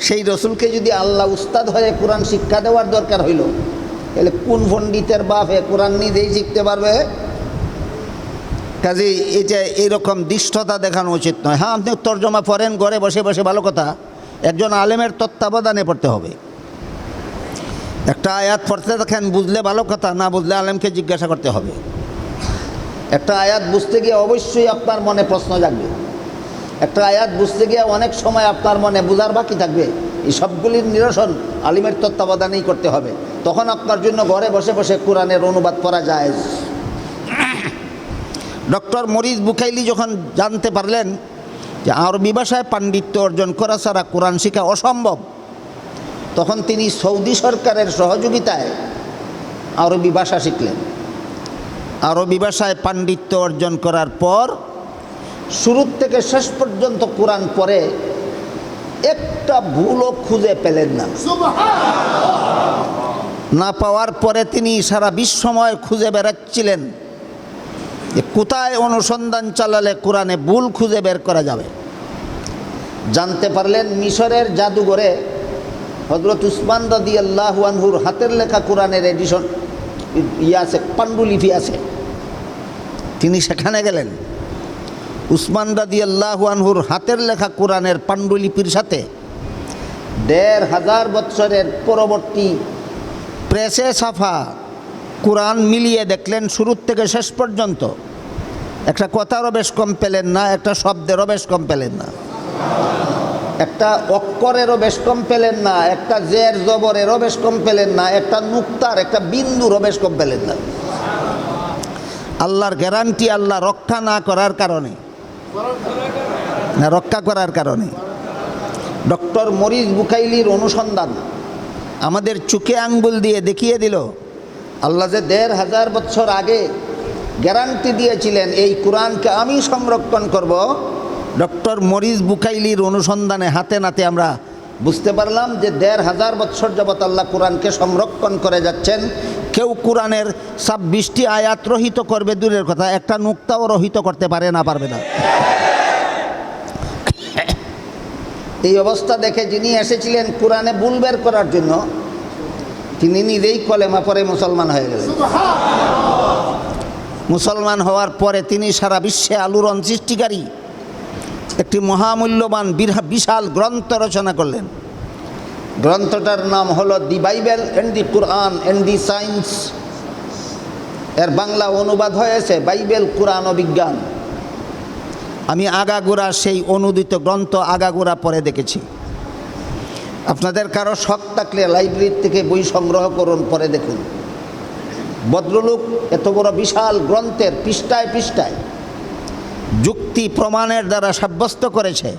সেই রসুলকে যদি আল্লাহ উস্তাদ হয়ে কোরআন শিক্ষা দেওয়ার দরকার হইল, তাহলে কোন পণ্ডিতের বাপে কোরআন নিজেই শিখতে পারবে? কাজে এই যে এইরকম দৃষ্টতা দেখানো উচিত নয়। হ্যাঁ, আপনি তর্জমা পড়েন ঘরে বসে বসে, ভালো কথা। একজন আলেমের তত্ত্বাবধানে পড়তে হবে। একটা আয়াত পড়তে দেখেন, বুঝলে ভালো কথা, না বুঝলে আলেমকে জিজ্ঞাসা করতে হবে। একটা আয়াত বুঝতে গিয়ে অবশ্যই আপনার মনে প্রশ্ন জাগবে। একটা আয়াত বুঝতে গিয়ে অনেক সময় আপনার মনে বোঝার বাকি থাকবে। এই সবগুলির নিরসন আলিমের তত্ত্বাবধানেই করতে হবে। তখন আপনার জন্য ঘরে বসে বসে কোরআনের অনুবাদ করা যায়। ডক্টর মরিস বুকাইলি যখন জানতে পারলেন যে আরবি ভাষায় পাণ্ডিত্য অর্জন করা ছাড়া কোরআন শিক্ষা অসম্ভব, তখন তিনি সৌদি সরকারের সহযোগিতায় আরবি ভাষা শিখলেন। আরবি ভাষায় পাণ্ডিত্য অর্জন করার পর শুরু থেকে শেষ পর্যন্ত কোরআন পড়ে একটা ভুলও খুঁজে পেলেন না। না পাওয়ার পরে তিনি সারা বিশ্বময় খুঁজে বেড়াচ্ছিলেন যে কোথায় অনুসন্ধান চালালে কোরআনে ভুল খুঁজে বের করা যাবে। জানতে পারলেন মিশরের জাদুঘরে হযরত উসমান রাদিয়াল্লাহু আনহুর হাতের লেখা কোরআনের এডিশন আছে, পাণ্ডুলিপি আছে। তিনি সেখানে গেলেন। উসমান রাদিয়াল্লাহু আনহুর হাতের লেখা কোরআনের পাণ্ডুলিপির সাথে ১৫০০ বৎসরের পরবর্তী প্রেসে ছাপা কোরআন মিলিয়ে দেখলেন শুরু থেকে শেষ পর্যন্ত একটা কথারও বেশ কম পেলেন না, একটা শব্দেরও বেশ কম পেলেন না, একটা অক্ষরেরও বেশ কম পেলেন না, একটা জের জবরেরও বেশ কম পেলেন না, একটা নুক্তার একটা বিন্দুরও বেশ কম পেলেন না। আল্লাহর গ্যারান্টি আল্লাহ রক্ষা না করার কারণে, না রক্ষা করার কারণে। ডক্টর মরিস বুকাইলির অনুসন্ধান আমাদের চোখে আঙ্গুল দিয়ে দেখিয়ে দিল আল্লাহ যে ১৫০০ বছর আগে গ্যারান্টি দিয়েছিলেন এই কোরআনকে আমি সংরক্ষণ করব। ডক্টর মরিস বুকাইলির অনুসন্ধানে হাতে নাতে আমরা বুঝতে পারলাম যে ১৫০০ বছর যাবৎ আল্লাহ কোরআনকে সংরক্ষণ করে যাচ্ছেন। কেউ কোরআনের ২৬টি আয়াত রহিত করবে দূরের কথা, একটা নুক্তাও রহিত করতে পারে না, পারবে না। এই অবস্থা দেখে যিনি এসেছিলেন কোরআনে ভুল বের করার জন্য, তিনি নিজেই কলেমা পড়ে মুসলমান হয়ে গেলেন। মুসলমান হওয়ার পরে তিনি সারা বিশ্বে আলোড়ন সৃষ্টিকারী একটি মহামূল্যবান বিশাল গ্রন্থ রচনা করলেন। গ্রন্থটার নাম হলো দি Bible and the Quran and the science. এর বাংলা অনুবাদ হয়েছে বাইবেল, কোরআন ও বিজ্ঞান। আমি আগাগোড়া সেই অনুদিত গ্রন্থ আগাগোড়া পড়ে দেখেছি। আপনাদের কারো শখ থাকলে লাইব্রেরি থেকে বই সংগ্রহ করুন, পড়ে দেখুন। ভদ্রলোক এত বড় বিশাল গ্রন্থের পৃষ্ঠায় পৃষ্ঠায় যুক্তি প্রমাণের দ্বারা সাব্যস্ত করেছে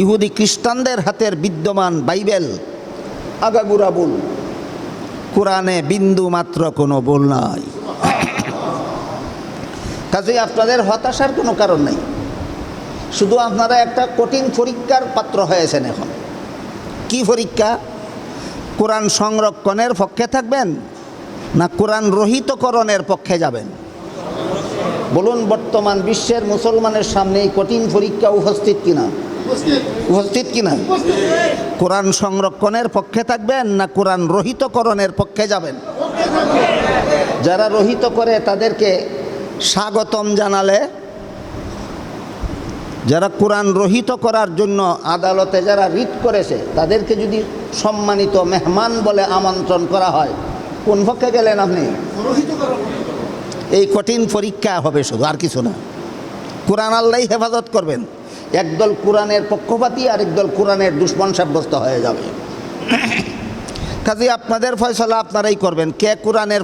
ইহুদি খ্রিস্টানদের হাতের বিদ্যমান বাইবেল আগাগোড়া ভুল, কোরআনে বিন্দু মাত্র কোনো ভুল নাই। কাজেই আপনাদের হতাশার কোনো কারণ নেই। শুধু আপনারা একটা কঠিন পরীক্ষার পাত্র হয়েছেন এখন। কি পরীক্ষা? কোরআন সংরক্ষণের পক্ষে থাকবেন না কোরআন রহিতকরণের পক্ষে যাবেন? বলুন, বর্তমান বিশ্বের মুসলমানের সামনে এই কঠিন পরীক্ষা উপস্থিত কিনা? উপস্থিত কিনা? কোরআন সংরক্ষণের পক্ষে থাকবেন না কোরআন রহিতকরণের পক্ষে যাবেন? যারা রহিত করে তাদেরকে স্বাগতম জানালে, যারা কোরআন রহিত করার জন্য আদালতে যারা রিট করেছে তাদেরকে যদি সম্মানিত মেহমান বলে আমন্ত্রণ করা হয়, কোন পক্ষে গেলেন আপনি? এই কঠিন পরীক্ষা হবে শুধু, আর কিছু না। কোরআন আল্লাহ হেফাজত করবেন। একদল কোরআনের পক্ষপাতী আর একদল কোরআনের দুশ্মন সাব্যস্ত হয়ে যাবে। কাজে আপনাদের ফয়সলা আপনারাই করবেন, কে কোরআনের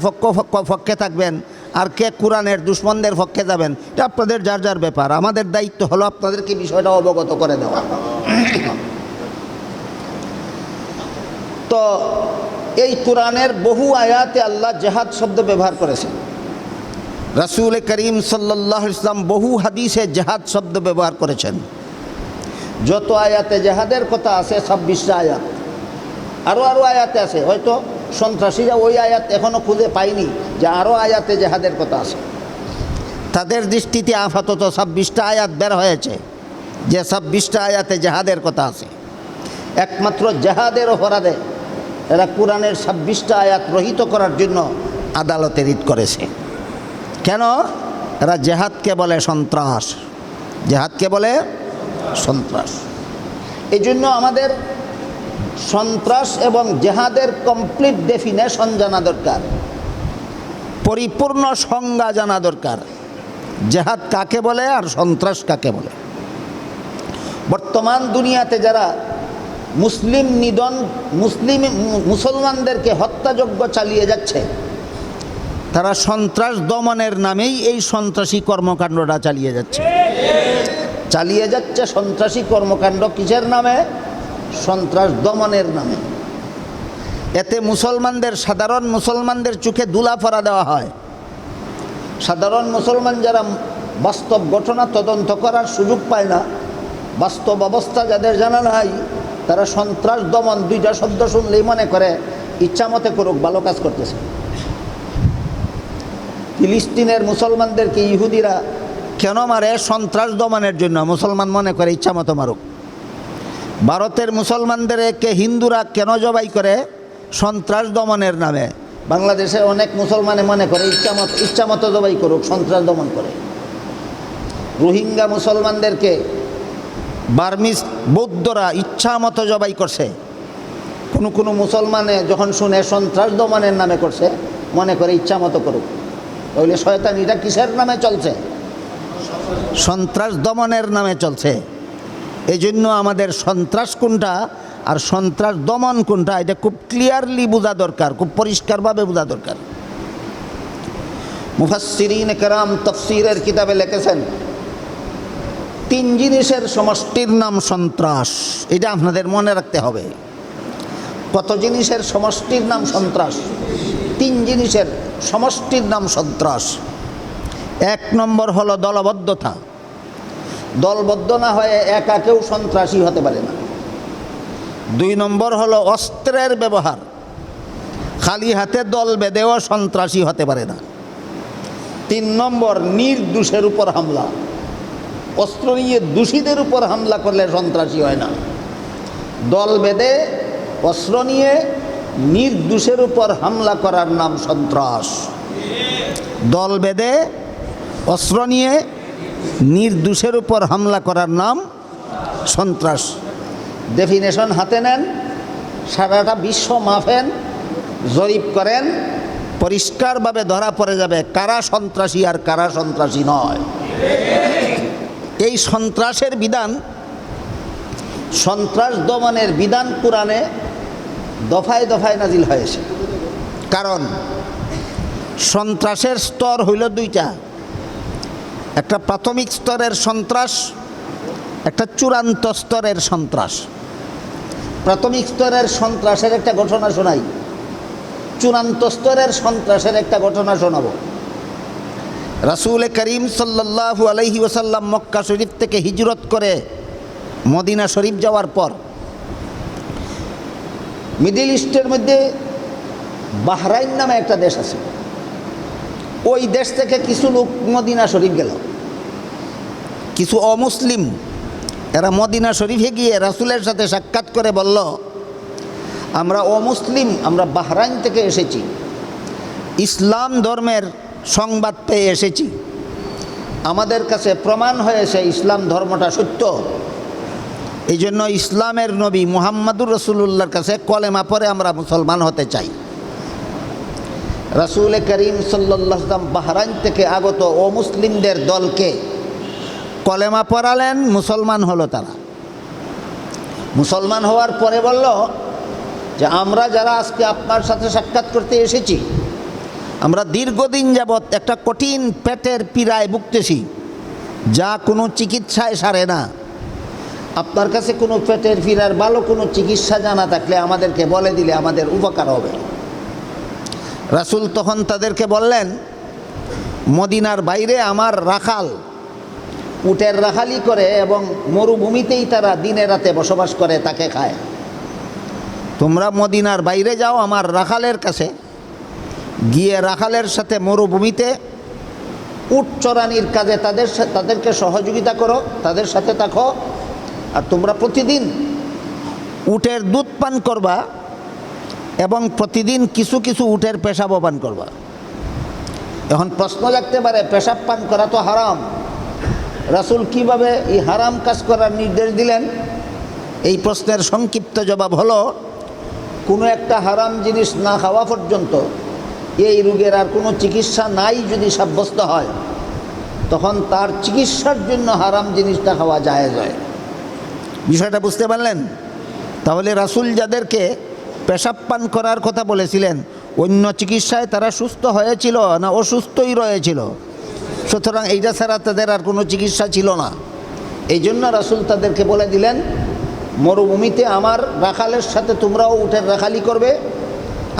পক্ষে থাকবেন আর কে কোরআনের দুশ্মনদের পক্ষে যাবেন। এটা আপনাদের যার যার ব্যাপার। আমাদের দায়িত্ব হলো আপনাদেরকে বিষয়টা অবগত করে দেওয়া। তো এই কোরআনের বহু আয়াতে আল্লাহ জেহাদ শব্দ ব্যবহার করেছেন। রাসূল করিম সাল্লাল্লাহু আলাইহি ওয়াসাল্লাম বহু হাদিসে জেহাদ শব্দ ব্যবহার করেছেন। যত আয়াতে জেহাদের কথা আছে 26টা আয়াত, আরও আয়াতে আছে, হয়তো সন্ত্রাসীরা ওই আয়াত এখনও খুঁজে পায়নি যে আরও আয়াতে জেহাদের কথা আছে। তাদের দৃষ্টিতে আপাতত 26টা আয়াত বের হয়েছে যে 26টা আয়াতে জেহাদের কথা আছে। একমাত্র জেহাদের অপরাধে এরা কোরআনের 26টা আয়াত রহিত করার জন্য আদালতে রিট করেছে। কেন? এরা জেহাদকে বলে সন্ত্রাস, জেহাদকে বলে সন্ত্রাস। এই জন্য আমাদের সন্ত্রাস এবং জেহাদের কমপ্লিট ডেফিনেশন জানা দরকার, পরিপূর্ণ সংজ্ঞা জানা দরকার। জেহাদ কাকে বলে আর সন্ত্রাস কাকে বলে? বর্তমান দুনিয়াতে যারা মুসলমানদেরকে হত্যাযজ্ঞ চালিয়ে যাচ্ছে, তারা সন্ত্রাস দমনের নামেই এই সন্ত্রাসী কর্মকাণ্ডটা চালিয়ে যাচ্ছে। সন্ত্রাসী কর্মকাণ্ড কিসের নামে? সন্ত্রাস দমনের নামে। এতে সাধারণ মুসলমানদের চোখে ধুলা পড়া দেওয়া হয়। সাধারণ মুসলমান যারা বাস্তব ঘটনা তদন্ত করার সুযোগ পায় না, বাস্তব অবস্থা যাদের জানা নাই, তারা সন্ত্রাস দমন দুইটা শব্দ শুনলেই মনে করে ইচ্ছা মতে করুক, ভালো কাজ করতেছে। ফিলিস্তিনের মুসলমানদেরকে ইহুদিরা কেন মারে? সন্ত্রাস দমনের জন্য। মুসলমান মনে করে ইচ্ছা মতো মারুক। ভারতের মুসলমানদেরকে হিন্দুরা কেন জবাই করে? সন্ত্রাস দমনের নামে। বাংলাদেশে অনেক মুসলমানে মনে করে ইচ্ছা মতো জবাই করুক, সন্ত্রাস দমন করে। রোহিঙ্গা মুসলমানদেরকে বার্মিজ বৌদ্ধরা ইচ্ছা মতো জবাই করছে। কোনো মুসলমানে যখন শুনে সন্ত্রাস দমনের নামে করছে, মনে করে ইচ্ছা মতো করুক। তাহলে শয়তানিটা কিসের নামে চলছে? সন্ত্রাস দমনের নামে চলছে। এই জন্য আমাদের সন্ত্রাস কোনটা আর সন্ত্রাস দমন কোনটা, এটা খুব ক্লিয়ারলি বোঝা দরকার, খুব পরিষ্কারভাবে বোঝা দরকার। মুফাসসিরিন কেরাম তাফসীরের কিতাবে লিখেছেন, 3 জিনিসের সমষ্টির নাম সন্ত্রাস। এটা আপনাদের মনে রাখতে হবে। কত জিনিসের সমষ্টির নাম সন্ত্রাস? 3 জিনিসের সমষ্টির নাম সন্ত্রাস। 1 নম্বর হলো দলবদ্ধতা। দলবদ্ধ না হয়ে একা কেউ সন্ত্রাসী হতে পারে না। 2 নম্বর হলো অস্ত্রের ব্যবহার। খালি হাতে দল বেঁধেও সন্ত্রাসী হতে পারে না। 3 নম্বর নির্দোষের উপর হামলা। অস্ত্র নিয়ে দোষীদের উপর হামলা করলে সন্ত্রাসী হয় না। দল বেঁধে অস্ত্র নিয়ে নির্দোষের উপর হামলা করার নাম সন্ত্রাস। দল বেঁধে অস্ত্র নিয়ে নির্দোষের উপর হামলা করার নাম সন্ত্রাস। ডেফিনেশন হাতে নেন, সারাটা বিশ্ব মাপেন, জরিপ করেন, পরিষ্কারভাবে ধরা পড়ে যাবে কারা সন্ত্রাসী আর কারা সন্ত্রাসী নয়। এই সন্ত্রাসের বিধান, সন্ত্রাস দমনের বিধান কোরআনে দফায় দফায় নাজিল হয়েছে। কারণ সন্ত্রাসের স্তর হইল 2টা, একটা প্রাথমিক স্তরের সন্ত্রাস, একটা চূড়ান্ত স্তরের সন্ত্রাস। প্রাথমিক স্তরের সন্ত্রাসের একটা ঘটনা শোনাই, চূড়ান্ত স্তরের সন্ত্রাসের একটা ঘটনা শোনাব। রাসূল করিম সাল্লাল্লাহু আলাইহি ওয়াসাল্লাম মক্কা শরীফ থেকে হিজরত করে মদিনা শরীফ যাওয়ার পর মিডল ইস্টের মধ্যে বাহরাইন নামে একটা দেশ আছে। ওই দেশ থেকে কিছু লোক মদিনা শরীফ গেল, কিছু অমুসলিম। এরা মদিনা শরীফে গিয়ে রাসূলের সাথে সাক্ষাৎ করে বলল, আমরা অমুসলিম, আমরা বাহরাইন থেকে এসেছি, ইসলাম ধর্মের সংবাদ পেয়ে এসেছি, আমাদের কাছে প্রমাণ হয়েছে ইসলাম ধর্মটা সত্য। এই জন্য ইসলামের নবী মুহাম্মাদুর রাসূলুল্লাহর কাছে কলেমা পড়ে আমরা মুসলমান হতে চাই। রাসূল করিম সাল্লাল্লাহু আলাইহি ওয়াসাল্লাম বাহরাইন থেকে আগত অমুসলিমদের দলকে কলেমা পড়ালেন, মুসলমান হলো তারা। মুসলমান হওয়ার পরে বলল যে আমরা যারা আজকে আপনার সাথে সাক্ষাৎ করতে এসেছি, আমরা দীর্ঘদিন যাবৎ একটা কঠিন পেটের পীড়ায় ভুগতেছি, যা কোনো চিকিৎসায় সারে না। আপনার কাছে কোনো পেটের পীড়ার ভালো কোনো চিকিৎসা জানা থাকলে আমাদেরকে বলে দিলে আমাদের উপকার হবে। রাসূল তখন তাদেরকে বললেন, মদিনার বাইরে আমার রাখাল উটের রাখালি করে এবং মরুভূমিতেই তারা দিনে রাতে বসবাস করে, তাকে খায়। তোমরা মদিনার বাইরে যাও আমার রাখালের কাছে, গিয়ে রাখালের সাথে মরুভূমিতে উট চরানির কাজে তাদেরকে সহযোগিতা করো, তাদের সাথে থাকো। আর তোমরা প্রতিদিন উটের দুধ পান করবা এবং প্রতিদিন কিছু কিছু উটের পেশাবও পান করবা। এখন প্রশ্ন জাগতে পারে, পেশাব পান করা তো হারাম, রাসূল কিভাবে এই হারাম কাজ করার নির্দেশ দিলেন? এই প্রশ্নের সংক্ষিপ্ত জবাব হলো, কোনো একটা হারাম জিনিস না খাওয়া পর্যন্ত এই রোগের আর কোনো চিকিৎসা নাই যদি সাব্যস্ত হয়, তখন তার চিকিৎসার জন্য হারাম জিনিসটা খাওয়া জায়েজ হয়। বিষয়টা বুঝতে পারলেন? তাহলে রাসূল যাদেরকে পেশাব পান করার কথা বলেছিলেন, অন্য চিকিৎসায় তারা সুস্থ হয়েছিল না অসুস্থই রয়েছিল? সুতরাং এইটা ছাড়া তাদের আর কোনো চিকিৎসা ছিল না। এই জন্য রাসূল তাদেরকে বলে দিলেন, মরুভূমিতে আমার রাখালের সাথে তোমরাও উটের রাখালি করবে,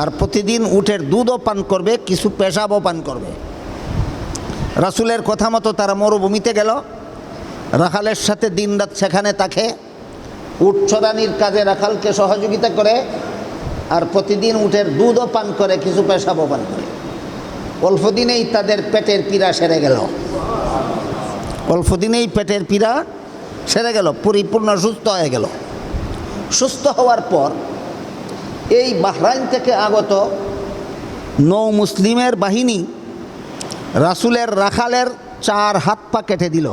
আর প্রতিদিন উটের দুধও পান করবে, কিছু পেশাবও পান করবে। রাসূলের কথা মতো তারা মরুভূমিতে গেল, রাখালের সাথে দিনরাত সেখানে থাকে, উট চড়ানির কাজে রাখালকে সহযোগিতা করে, আর প্রতিদিন উটের দুধও পান করে, কিছু পেশাবও পান করে। অল্প দিনেই তাদের পেটের পীড়া সেরে গেল, অল্প দিনেই পেটের পীড়া সেরে গেল, পরিপূর্ণ সুস্থ হয়ে গেল। সুস্থ হওয়ার পর এই বাহরাইন থেকে আগত নৌ মুসলিমের বাহিনী রাসূলের রাখালের 4 হাত পা কেটে দিল।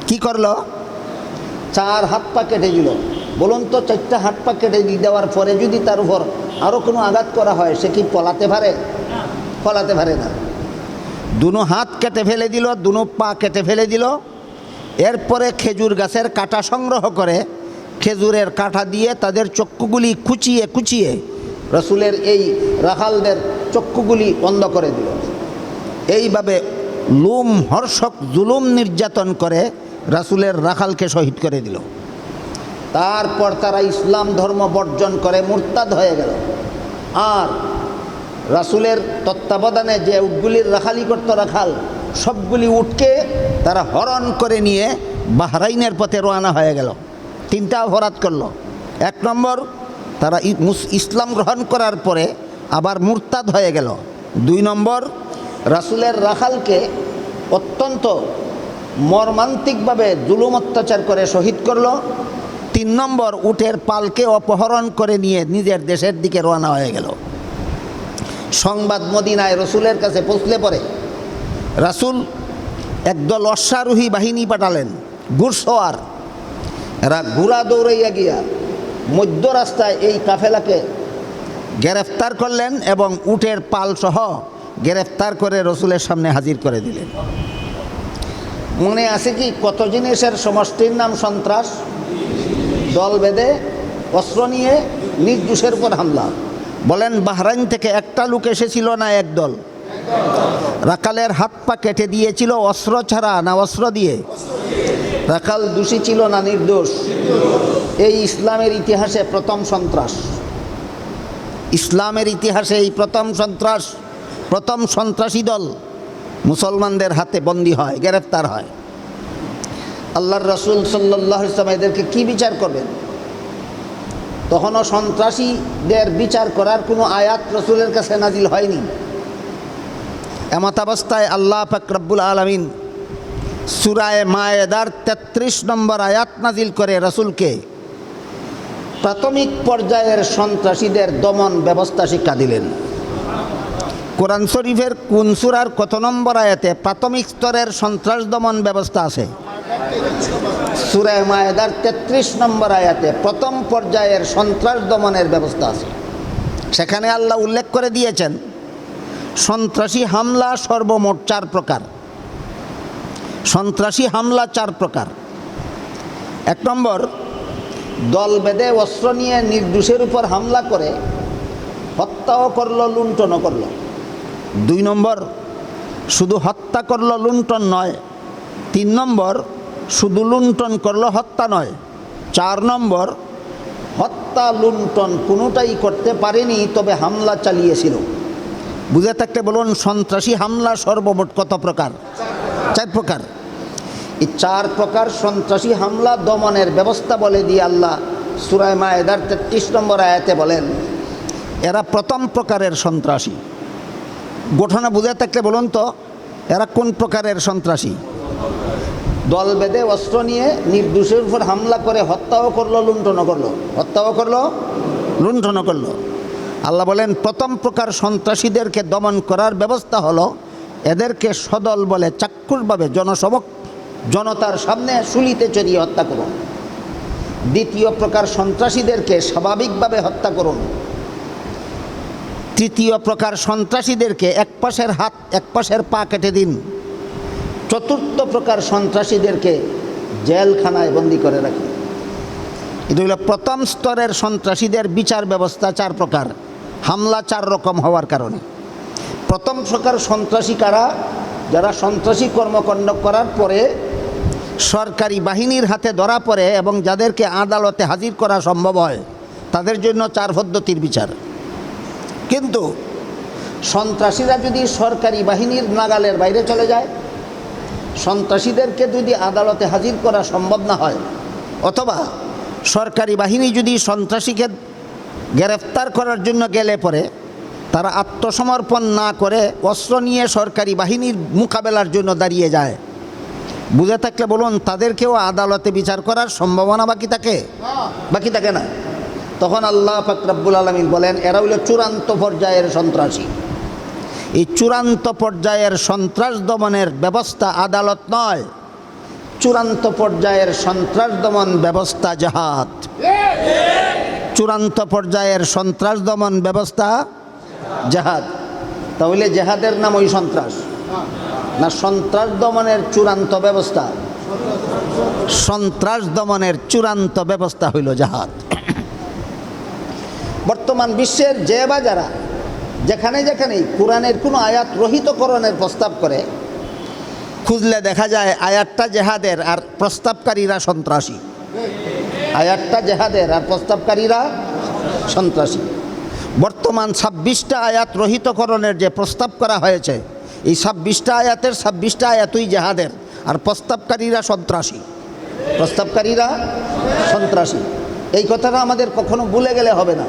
কি করলো? 4 হাত পা কেটে দিল। বলুন তো, 4টা হাত পা কেটে দেওয়ার পরে যদি তার উপর আরও কোনো আঘাত করা হয়, সে কি পলাতে পারে? পলাতে পারে না। দুনো হাত কেটে ফেলে দিল, দুনো পা কেটে ফেলে দিল। এরপরে খেজুর গাছের কাঁটা সংগ্রহ করে খেজুরের কাঁটা দিয়ে তাদের চক্ষুগুলি কুচিয়ে কুচিয়ে রাসূলের এই রাখালদের চক্ষুগুলি বন্ধ করে দিল। এইভাবে লুম হর্ষক জুলুম নির্যাতন করে রাসূলের রাখালকে শহীদ করে দিল। তারপর তারা ইসলাম ধর্ম বর্জন করে মুরতাদ হয়ে গেল। আর রাসূলের তত্ত্বাবধানে যে উটগুলির রাখালি করত রাখাল, সবগুলি উটকে তারা হরণ করে নিয়ে বাহরাইনের পথে রওনা হয়ে গেল। 3টা অপরাধ করলো। 1 নম্বর, তারা ইসলাম গ্রহণ করার পরে আবার মুরতাদ হয়ে গেল। 2 নম্বর, রাসূলের রাখালকে অত্যন্ত মর্মান্তিকভাবে জুলুম অত্যাচার করে শহীদ করলো। 3 নম্বর, উটের পালকে অপহরণ করে নিয়ে নিজের দেশের দিকে রওনা হয়ে গেল। সংবাদ মদিনায় রাসূলের কাছে পৌঁছলে পরে রাসূল একদল অশ্বারোহী বাহিনী পাঠালেন, ঘুড়সওয়ার। এরা ঘোড়া দৌড়াইয়া গিয়া মধ্য রাস্তায় এই কাফেলাকে গ্রেফতার করলেন এবং উটের পাল সহ গ্রেফতার করে রাসূলের সামনে হাজির করে দিলেন। মনে আছে কি কত জিনিসের সমষ্টির নাম সন্ত্রাস? দল বেঁধে অস্ত্র নিয়ে নির্দোষের উপর হামলা। বলেন, বাহরাইন থেকে একটা লোক এসেছিল না একদল? রাখালের হাত পা কেটে দিয়েছিল অস্ত্র ছাড়া না অস্ত্র দিয়ে? রাখাল দোষী ছিল না নির্দোষ? এই ইসলামের ইতিহাসে প্রথম সন্ত্রাস। ইসলামের ইতিহাসে এই প্রথম সন্ত্রাস, প্রথম সন্ত্রাসী দল মুসলমানদের হাতে বন্দী হয়, গ্রেফতার হয়। আল্লাহর রাসূল সাল্লাল্লাহু আলাইহি ওয়াসাল্লাম এদেরকে কি বিচার করবেন? তখনও সন্ত্রাসীদের বিচার করার কোনো আয়াত রাসূলের কাছে নাজিল হয়নি। এমতাবস্থায় আল্লাহ পাক রব্বুল আলামিন সূরা মায়েদার 33 নম্বর আয়াত নাজিল করে রাসূলকে প্রাথমিক পর্যায়ের সন্ত্রাসীদের দমন ব্যবস্থা শিক্ষা দিলেন। কোরআন শরীফের কোন সূরার কত নম্বর আয়াতে প্রাথমিক স্তরের সন্ত্রাস দমন ব্যবস্থা আছে? সূরা মায়েদার 33 নম্বর আয়াতে প্রথম পর্যায়ের সন্ত্রাস দমনের ব্যবস্থা আছে। সেখানে আল্লাহ উল্লেখ করে দিয়েছেন সন্ত্রাসী হামলা সর্বমোট 4 প্রকার। সন্ত্রাসী হামলা 4 প্রকার। 1 নম্বর, দল বেঁধে অস্ত্র নিয়ে নির্দোষের উপর হামলা করে হত্যাও করলো, লুণ্ঠনও করলো। 2 নম্বর, শুধু হত্যা করলো, লুণ্ঠন নয়। 3 নম্বর, শুধু লুণ্ঠন করলো, হত্যা নয়। 4 নম্বর, হত্যা লুণ্ঠন কোনোটাই করতে পারেনি, তবে হামলা চালিয়েছিল। বুঝে থাকতে বলুন, সন্ত্রাসী হামলা সর্বমোট কত প্রকার? 4 প্রকার। এই 4 প্রকার সন্ত্রাসী হামলা দমনের ব্যবস্থা বলে দিয়ে আল্লাহ সূরা মায়েদার 33 নম্বর আয়াতে বলেন, এরা প্রথম প্রকারের সন্ত্রাসী। ঘটনা বুঝে থাকলে বলুন তো, এরা কোন প্রকারের সন্ত্রাসী? দল বেঁধে অস্ত্র নিয়ে নির্দোষের উপর হামলা করে হত্যাও করলো, লুণ্ঠনও করলো। হত্যাও করলো, লুণ্ঠনও করলো। আল্লাহ বলেন, প্রথম প্রকার সন্ত্রাসীদেরকে দমন করার ব্যবস্থা হলো এদেরকে সদল বলে চাক্ষুষভাবে জনতার সামনে শুলিতে চড়িয়ে হত্যা করুন। দ্বিতীয় প্রকার সন্ত্রাসীদেরকে স্বাভাবিকভাবে হত্যা করুন। তৃতীয় প্রকার সন্ত্রাসীদেরকে এক পাশের হাত এক পাশের পা কেটে দিন। চতুর্থ প্রকার সন্ত্রাসীদেরকে জেলখানায় বন্দী করে রাখুন। এটা হলো প্রথম স্তরের সন্ত্রাসীদের বিচার ব্যবস্থা 4 প্রকার। হামলা 4 রকম হওয়ার কারণে প্রথম প্রকার সন্ত্রাসী কারা? যারা সন্ত্রাসী কর্মকাণ্ড করার পরে সরকারি বাহিনীর হাতে ধরা পড়ে এবং যাদেরকে আদালতে হাজির করা সম্ভব হয়, তাদের জন্য 4 পদ্ধতির বিচার। কিন্তু সন্ত্রাসীরা যদি সরকারি বাহিনীর নাগালের বাইরে চলে যায়, সন্ত্রাসীদেরকে যদি আদালতে হাজির করা সম্ভব না হয়, অথবা সরকারি বাহিনী যদি সন্ত্রাসীকে গ্রেফতার করার জন্য গেলে পরে তারা আত্মসমর্পণ না করে অস্ত্র নিয়ে সরকারি বাহিনীর মোকাবেলার জন্য দাঁড়িয়ে যায়, বুঝে থাকলে বলুন তাদেরকেও আদালতে বিচার করার সম্ভাবনা বাকি থাকে না? তখন আল্লাহ পাক রব্বুল আলামিন বলেন এরা হইল চূড়ান্ত পর্যায়ের সন্ত্রাসী। এই চূড়ান্ত পর্যায়ের সন্ত্রাস দমনের ব্যবস্থা আদালত নয়, চূড়ান্ত পর্যায়ের সন্ত্রাস দমন ব্যবস্থা জিহাদ। চূড়ান্ত পর্যায়ের সন্ত্রাস দমন ব্যবস্থা জিহাদ। তাহলে জিহাদের নাম ওই সন্ত্রাস না? সন্ত্রাস দমনের চূড়ান্ত ব্যবস্থা, সন্ত্রাস দমনের চূড়ান্ত ব্যবস্থা হইল জিহাদ। বর্তমান বিশ্বের যে বা যারা যেখানেই কোরআনের কোনো আয়াত রহিতকরণের প্রস্তাব করে, খুঁজলে দেখা যায় আয়াতটা জেহাদের আর প্রস্তাবকারীরা সন্ত্রাসী। আয়াতটা জেহাদের আর প্রস্তাবকারীরা সন্ত্রাসী। বর্তমান 26টা আয়াত রহিতকরণের যে প্রস্তাব করা হয়েছে, এই 26টা আয়াতের 26টা আয়াতই জেহাদের আর প্রস্তাবকারীরা সন্ত্রাসী। প্রস্তাবকারীরা সন্ত্রাসী। এই কথাটা আমাদের কখনো ভুলে গেলে হবে না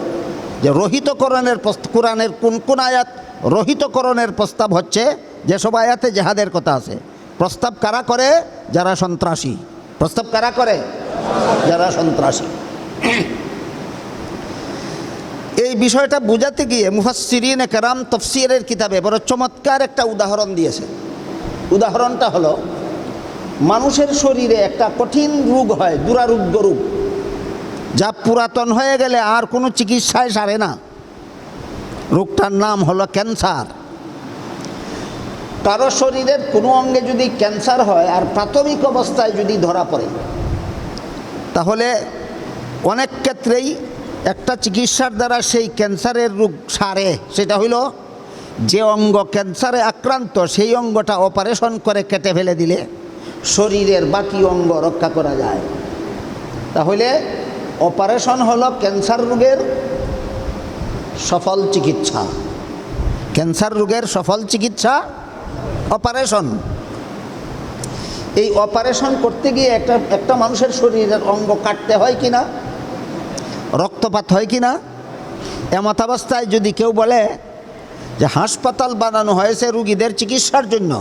যে রহিতকরণের কোরআনের কোন কোন আয়াত রহিতকরণের প্রস্তাব হচ্ছে, যেসব আয়াতে জেহাদের কথা আছে। প্রস্তাব কারা করে? যারা সন্ত্রাসী। প্রস্তাব কারা করে? যারা সন্ত্রাসী। এই বিষয়টা বোঝাতে গিয়ে মুফাসসিরিনে কেরাম তাফসীরের কিতাবে বড় চমৎকার একটা উদাহরণ দিয়েছে। উদাহরণটা হলো, মানুষের শরীরে একটা কঠিন রোগ হয়, দুরারোগ্য রোগ, যা পুরাতন হয়ে গেলে আর কোনো চিকিৎসায় সারে না। রোগটার নাম হলো ক্যান্সার। কারো শরীরের কোনো অঙ্গে যদি ক্যান্সার হয় আর প্রাথমিক অবস্থায় যদি ধরা পড়ে, তাহলে অনেক ক্ষেত্রেই একটা চিকিৎসার দ্বারা সেই ক্যান্সারের রোগ সারে। সেটা হইল যে অঙ্গ ক্যান্সারে আক্রান্ত সেই অঙ্গটা অপারেশন করে কেটে ফেলে দিলে শরীরের বাকি অঙ্গ রক্ষা করা যায়। তাহলে অপারেশন হলো ক্যান্সার রোগের সফল চিকিৎসা। ক্যান্সার রোগের সফল চিকিৎসা অপারেশন। এই অপারেশন করতে গিয়ে একটা মানুষের শরীরের অঙ্গ কাটতে হয় কিনা, রক্তপাত হয় কিনা, এমতাবস্থায় যদি কেউ বলে যে হাসপাতাল বানানো হয়েছে রুগীদের চিকিৎসার জন্য,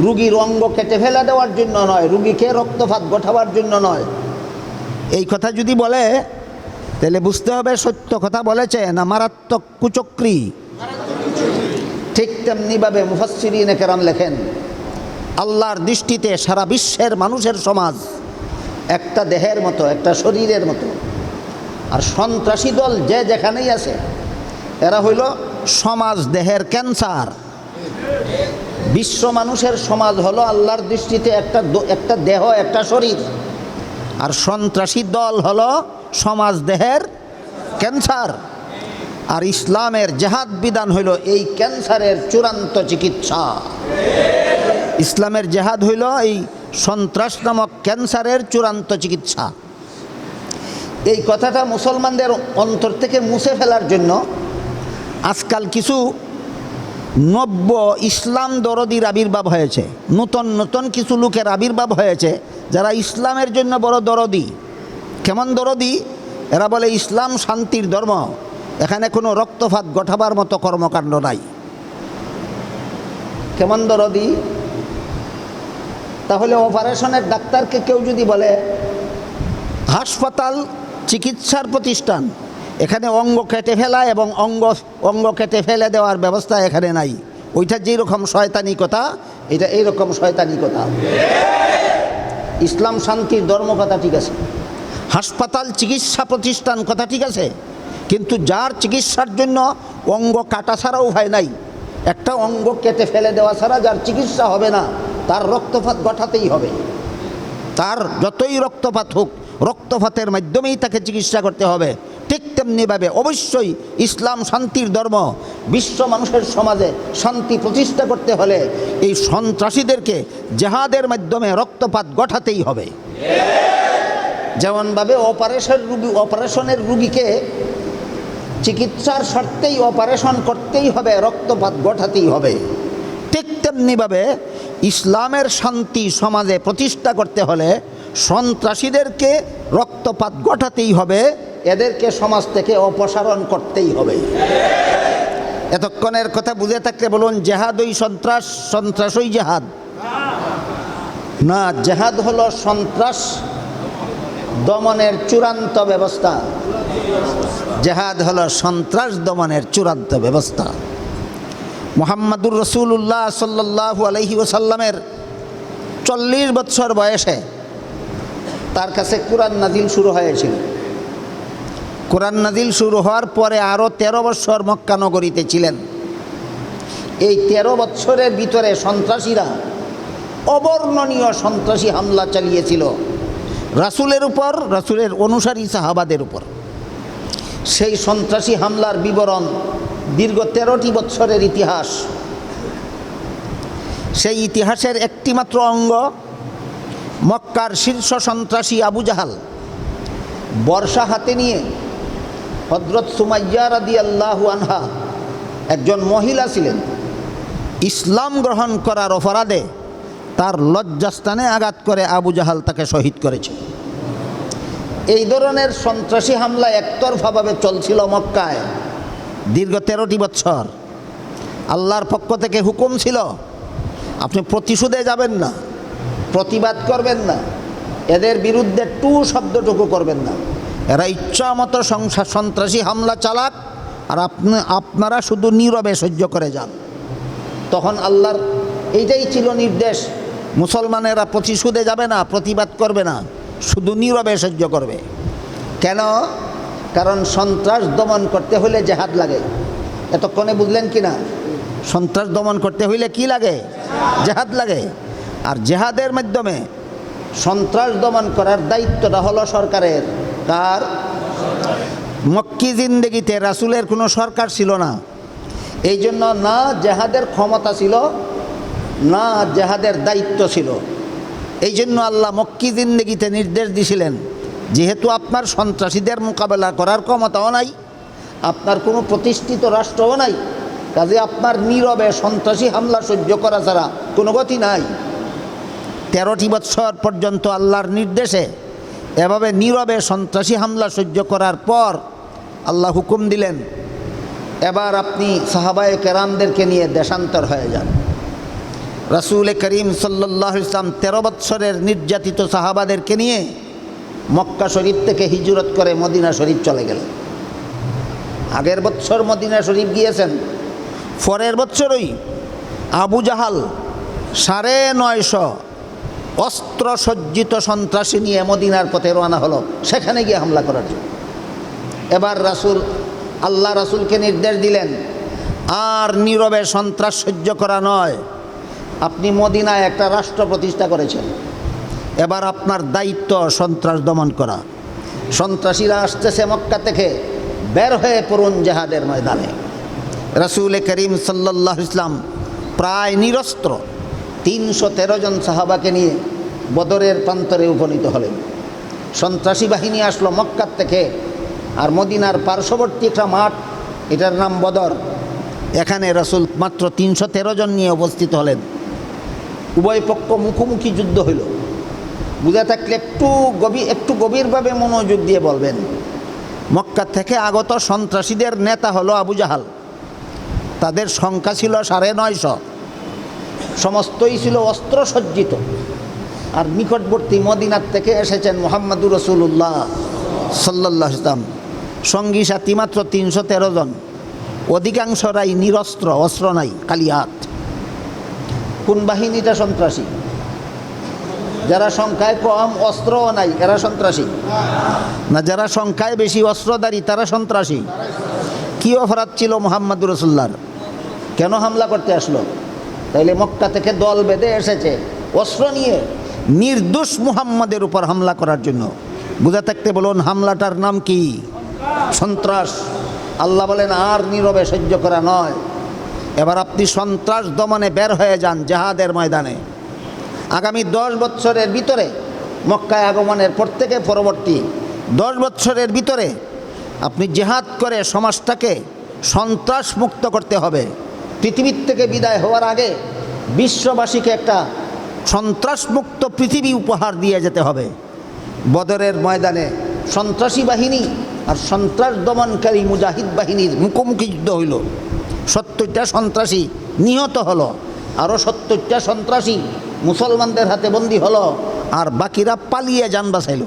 রুগীর অঙ্গ কেটে ফেলে দেওয়ার জন্য নয়, রুগীকে রক্তপাত ঘটাবার জন্য নয়, এই কথা যদি বলে তাহলে বুঝতে হবে সত্য কথা বলেছে না মারাত্মক কুচক্রী। ঠিক তেমনিভাবে মুফাসসিরিনে কেরাম লেখেন, আল্লাহর দৃষ্টিতে সারা বিশ্বের মানুষের সমাজ একটা দেহের মতো, একটা শরীরের মতো। আর সন্ত্রাসী দল যে যেখানেই আছে এরা হইল সমাজ দেহের ক্যান্সার। বিশ্ব মানুষের সমাজ হলো আল্লাহর দৃষ্টিতে একটা দেহ, একটা শরীর। আর সন্ত্রাসী দল হলো সমাজ দেহের ক্যান্সার। আর ইসলামের জিহাদ বিধান হইল এই ক্যান্সারের চূড়ান্ত চিকিৎসা। ইসলামের জিহাদ হইল এই সন্ত্রাস নামক ক্যান্সারের চূড়ান্ত চিকিৎসা। এই কথাটা মুসলমানদের অন্তর থেকে মুছে ফেলার জন্য আজকাল কিছু নব্য ইসলাম দরদির আবির্ভাব হয়েছে। নতুন নতুন কিছু লোকের আবির্ভাব হয়েছে যারা ইসলামের জন্য বড় দরদি। কেমন দরদি? এরা বলে ইসলাম শান্তির ধর্ম, এখানে কোনো রক্তপাত ঘটাবার মতো কর্মকাণ্ড নাই। কেমন দরদি? তাহলে অপারেশনের ডাক্তারকে কেউ যদি বলে হাসপাতাল চিকিৎসার প্রতিষ্ঠান, এখানে অঙ্গ কেটে ফেলা এবং অঙ্গ কেটে ফেলে দেওয়ার ব্যবস্থা এখানে নাই, ওইটা যেই রকম শয়তানি কথা, এটা এইরকম শয়তানি কথা। ইসলাম শান্তির ধর্ম কথা ঠিক আছে, হাসপাতাল চিকিৎসা প্রতিষ্ঠান কথা ঠিক আছে, কিন্তু যার চিকিৎসার জন্য অঙ্গ কাটা ছাড়া উপায় নাই, একটা অঙ্গ কেটে ফেলে দেওয়া ছাড়া যার চিকিৎসা হবে না, তার রক্তপাত ঘটাতেই হবে। তার যতই রক্তপাত হোক, রক্তপাতের মাধ্যমেই তাকে চিকিৎসা করতে হবে। ঠিক তেমনিভাবে অবশ্যই ইসলাম শান্তির ধর্ম, বিশ্ব মানুষের সমাজে শান্তি প্রতিষ্ঠা করতে হলে এই সন্ত্রাসীদেরকে জিহাদের মাধ্যমে রক্তপাত ঘটাতেই হবে। যেমনভাবে অপারেশনের রুগীকে চিকিৎসার শর্তেই অপারেশন করতেই হবে, রক্তপাত ঘটাতেই হবে। ঠিক তেমনিভাবে ইসলামের শান্তি সমাজে প্রতিষ্ঠা করতে হলে সন্ত্রাসীদেরকে রক্তপাত ঘটাতেই হবে, এদেরকে সমাজ থেকে অপসারণ করতেই হবে। এতক্ষণের কথা বুঝে থাকলে বলুন, জেহাদই সন্ত্রাস, সন্ত্রাসই জেহাদ? না, জেহাদ হলো সন্ত্রাস দমনের চূড়ান্ত ব্যবস্থা। জেহাদ হলো সন্ত্রাস দমনের চূড়ান্ত ব্যবস্থা। মুহাম্মাদুর রাসূলুল্লাহ সাল্লাল্লাহু আলাইহি ওয়াসাল্লামের 40 বছর বয়সে তার কাছে কোরআন নাজিল শুরু হয়েছিল। কোরআন নাজিল শুরু হওয়ার পরে আরও 13 বছর মক্কা নগরীতে ছিলেন। এই 13 বছরের ভিতরে সন্ত্রাসীরা অবর্ণনীয় সন্ত্রাসী হামলা চালিয়েছিল রাসূলের উপর, রাসূলের অনুসারী সাহাবাদের উপর। সেই সন্ত্রাসী হামলার বিবরণ দীর্ঘ 13টি বছরের ইতিহাস। সেই ইতিহাসের একটিমাত্র অঙ্গ, মক্কার শীর্ষ সন্ত্রাসী আবু জাহাল বর্শা হাতে নিয়ে, হযরত সুমাইয়া রাদিয়াল্লাহু আনহা একজন মহিলা ছিলেন, ইসলাম গ্রহণ করার অপরাধে তার লজ্জাস্থানে আঘাত করে আবু জাহাল তাকে শহীদ করেছে। এই ধরনের সন্ত্রাসী হামলা একতরফাভাবে চলছিল মক্কায় দীর্ঘ 13টি বছর। আল্লাহর পক্ষ থেকে হুকুম ছিল, আপনি প্রতিশোধে যাবেন না, প্রতিবাদ করবেন না, এদের বিরুদ্ধে টু শব্দটুকু করবেন না। এরা ইচ্ছা মতো সন্ত্রাসী হামলা চালাক, আর আপনারা শুধু নীরবে সহ্য করে যান। তখন আল্লাহর এইটাই ছিল নির্দেশ, মুসলমানেরা প্রতিশোধে যাবে না, প্রতিবাদ করবে না, শুধু নীরবে সহ্য করবে। কেন? কারণ সন্ত্রাস দমন করতে হলে জেহাদ লাগে। এতক্ষণে বুঝলেন কি না? সন্ত্রাস দমন করতে হইলে কি লাগে? জেহাদ লাগে। আর জেহাদের মাধ্যমে সন্ত্রাস দমন করার দায়িত্বটা হলো সরকারের। কার? মক্কি জিন্দেগিতে রাসূলের কোনো সরকার ছিল না। এই জন্য না জেহাদের ক্ষমতা ছিল, না জেহাদের দায়িত্ব ছিল। এই জন্য আল্লাহ মক্কি জিন্দেগিতে নির্দেশ দিয়েছিলেন, যেহেতু আপনার সন্ত্রাসীদের মোকাবেলা করার ক্ষমতাও নাই, আপনার কোনো প্রতিষ্ঠিত রাষ্ট্রও নাই, কাজে আপনার নীরবে সন্ত্রাসী হামলা সহ্য করা ছাড়া কোনো গতি নাই। 13টি বৎসর পর্যন্ত আল্লাহর নির্দেশে এভাবে নীরবে সন্ত্রাসী হামলা সহ্য করার পর আল্লাহ হুকুম দিলেন, এবার আপনি সাহাবায়ে কেরামদেরকে নিয়ে দেশান্তর হয়ে যান। রাসূল করিম সাল্লাল্লাহু আলাইহি ওয়াসাল্লাম 13 বৎসরের নির্যাতিত সাহাবাদেরকে নিয়ে মক্কা শরীফ থেকে হিজরত করে মদিনা শরীফ চলে গেলেন। আগের বৎসর মদিনা শরীফ গিয়েছেন, পরের বৎসরই আবু জাহাল 950 অস্ত্রসজ্জিত সন্ত্রাসী নিয়ে মদিনার পথে রওনা হলো, সেখানে গিয়ে হামলা করার জন্য। এবার আল্লাহ রাসূলকে নির্দেশ দিলেন, আর নীরবে সন্ত্রাস সহ্য করা নয়, আপনি মদিনায় একটা রাষ্ট্র প্রতিষ্ঠা করেছেন, এবার আপনার দায়িত্ব সন্ত্রাস দমন করা। সন্ত্রাসীরা আসতেছে মক্কা থেকে, বের হয়ে পড়ুন জেহাদের ময়দানে। রাসূল করিম সাল্লাল্লাহু আলাইহি ওয়াসাল্লাম প্রায় নিরস্ত্র 313 জন সাহাবাকে নিয়ে বদরের প্রান্তরে উপনীত হলেন। সন্ত্রাসী বাহিনী আসলো মক্কার থেকে, আর মদিনার পার্শ্ববর্তী একটা মাঠ, এটার নাম বদর, এখানে রাসূল মাত্র 313 জন নিয়ে উপস্থিত হলেন। উভয় পক্ষ মুখোমুখি যুদ্ধ হইল। বুঝে থাকলে একটু গভীরভাবে মনোযোগ দিয়ে বলবেন। মক্কা থেকে আগত সন্ত্রাসীদের নেতা হলো আবু জাহাল। তাদের সংখ্যা ছিল 950, সমস্তই ছিল অস্ত্রসজ্জিত। আর নিকটবর্তী মদিনার থেকে এসেছেন মুহাম্মাদুর রাসূলুল্লাহ সাল্লাল্লাহু আলাইহি ওয়াসাল্লাম, সঙ্গী সাথী মাত্র 313 জন, অধিকাংশরাই নিরস্ত্র, অস্ত্র নাই, খালি হাত। কোন বাহিনীটা সন্ত্রাসী? যারা সংখ্যায় কম, অস্ত্রও নাই, এরা সন্ত্রাসী না? যারা সংখ্যায় বেশি, অস্ত্রধারী, তারা সন্ত্রাসী। কি অপরাধ ছিল মুহাম্মাদুর রাসূলুল্লাহর? কেন হামলা করতে আসলো? তাইলে মক্কা থেকে দল বেঁধে এসেছে অস্ত্র নিয়ে নির্দোষ মুহাম্মাদের উপর হামলা করার জন্য। বুঝা থাকতে বলুন, হামলাটার নাম কি? সন্ত্রাস। আল্লাহ বলেন, আর নীরবে সহ্য করা নয়, এবার আপনি সন্ত্রাস দমনে বের হয়ে যান জেহাদের ময়দানে। আগামী 10 বৎসরের ভিতরে, মক্কায় আগমনের পর থেকে পরবর্তী 10 বৎসরের ভিতরে আপনি জেহাদ করে সমাজটাকে সন্ত্রাস মুক্ত করতে হবে। পৃথিবীর থেকে বিদায় হওয়ার আগে বিশ্ববাসীকে একটা সন্ত্রাসমুক্ত পৃথিবী উপহার দিয়ে যেতে হবে। বদরের ময়দানে সন্ত্রাসী বাহিনী আর সন্ত্রাস দমনকারী মুজাহিদ বাহিনীর মুখোমুখি যুদ্ধ হইল। 70টা সন্ত্রাসী নিহত হলো, আরও 70টা সন্ত্রাসী মুসলমানদের হাতে বন্দী হলো, আর বাকিরা পালিয়ে যান বাঁচাইল।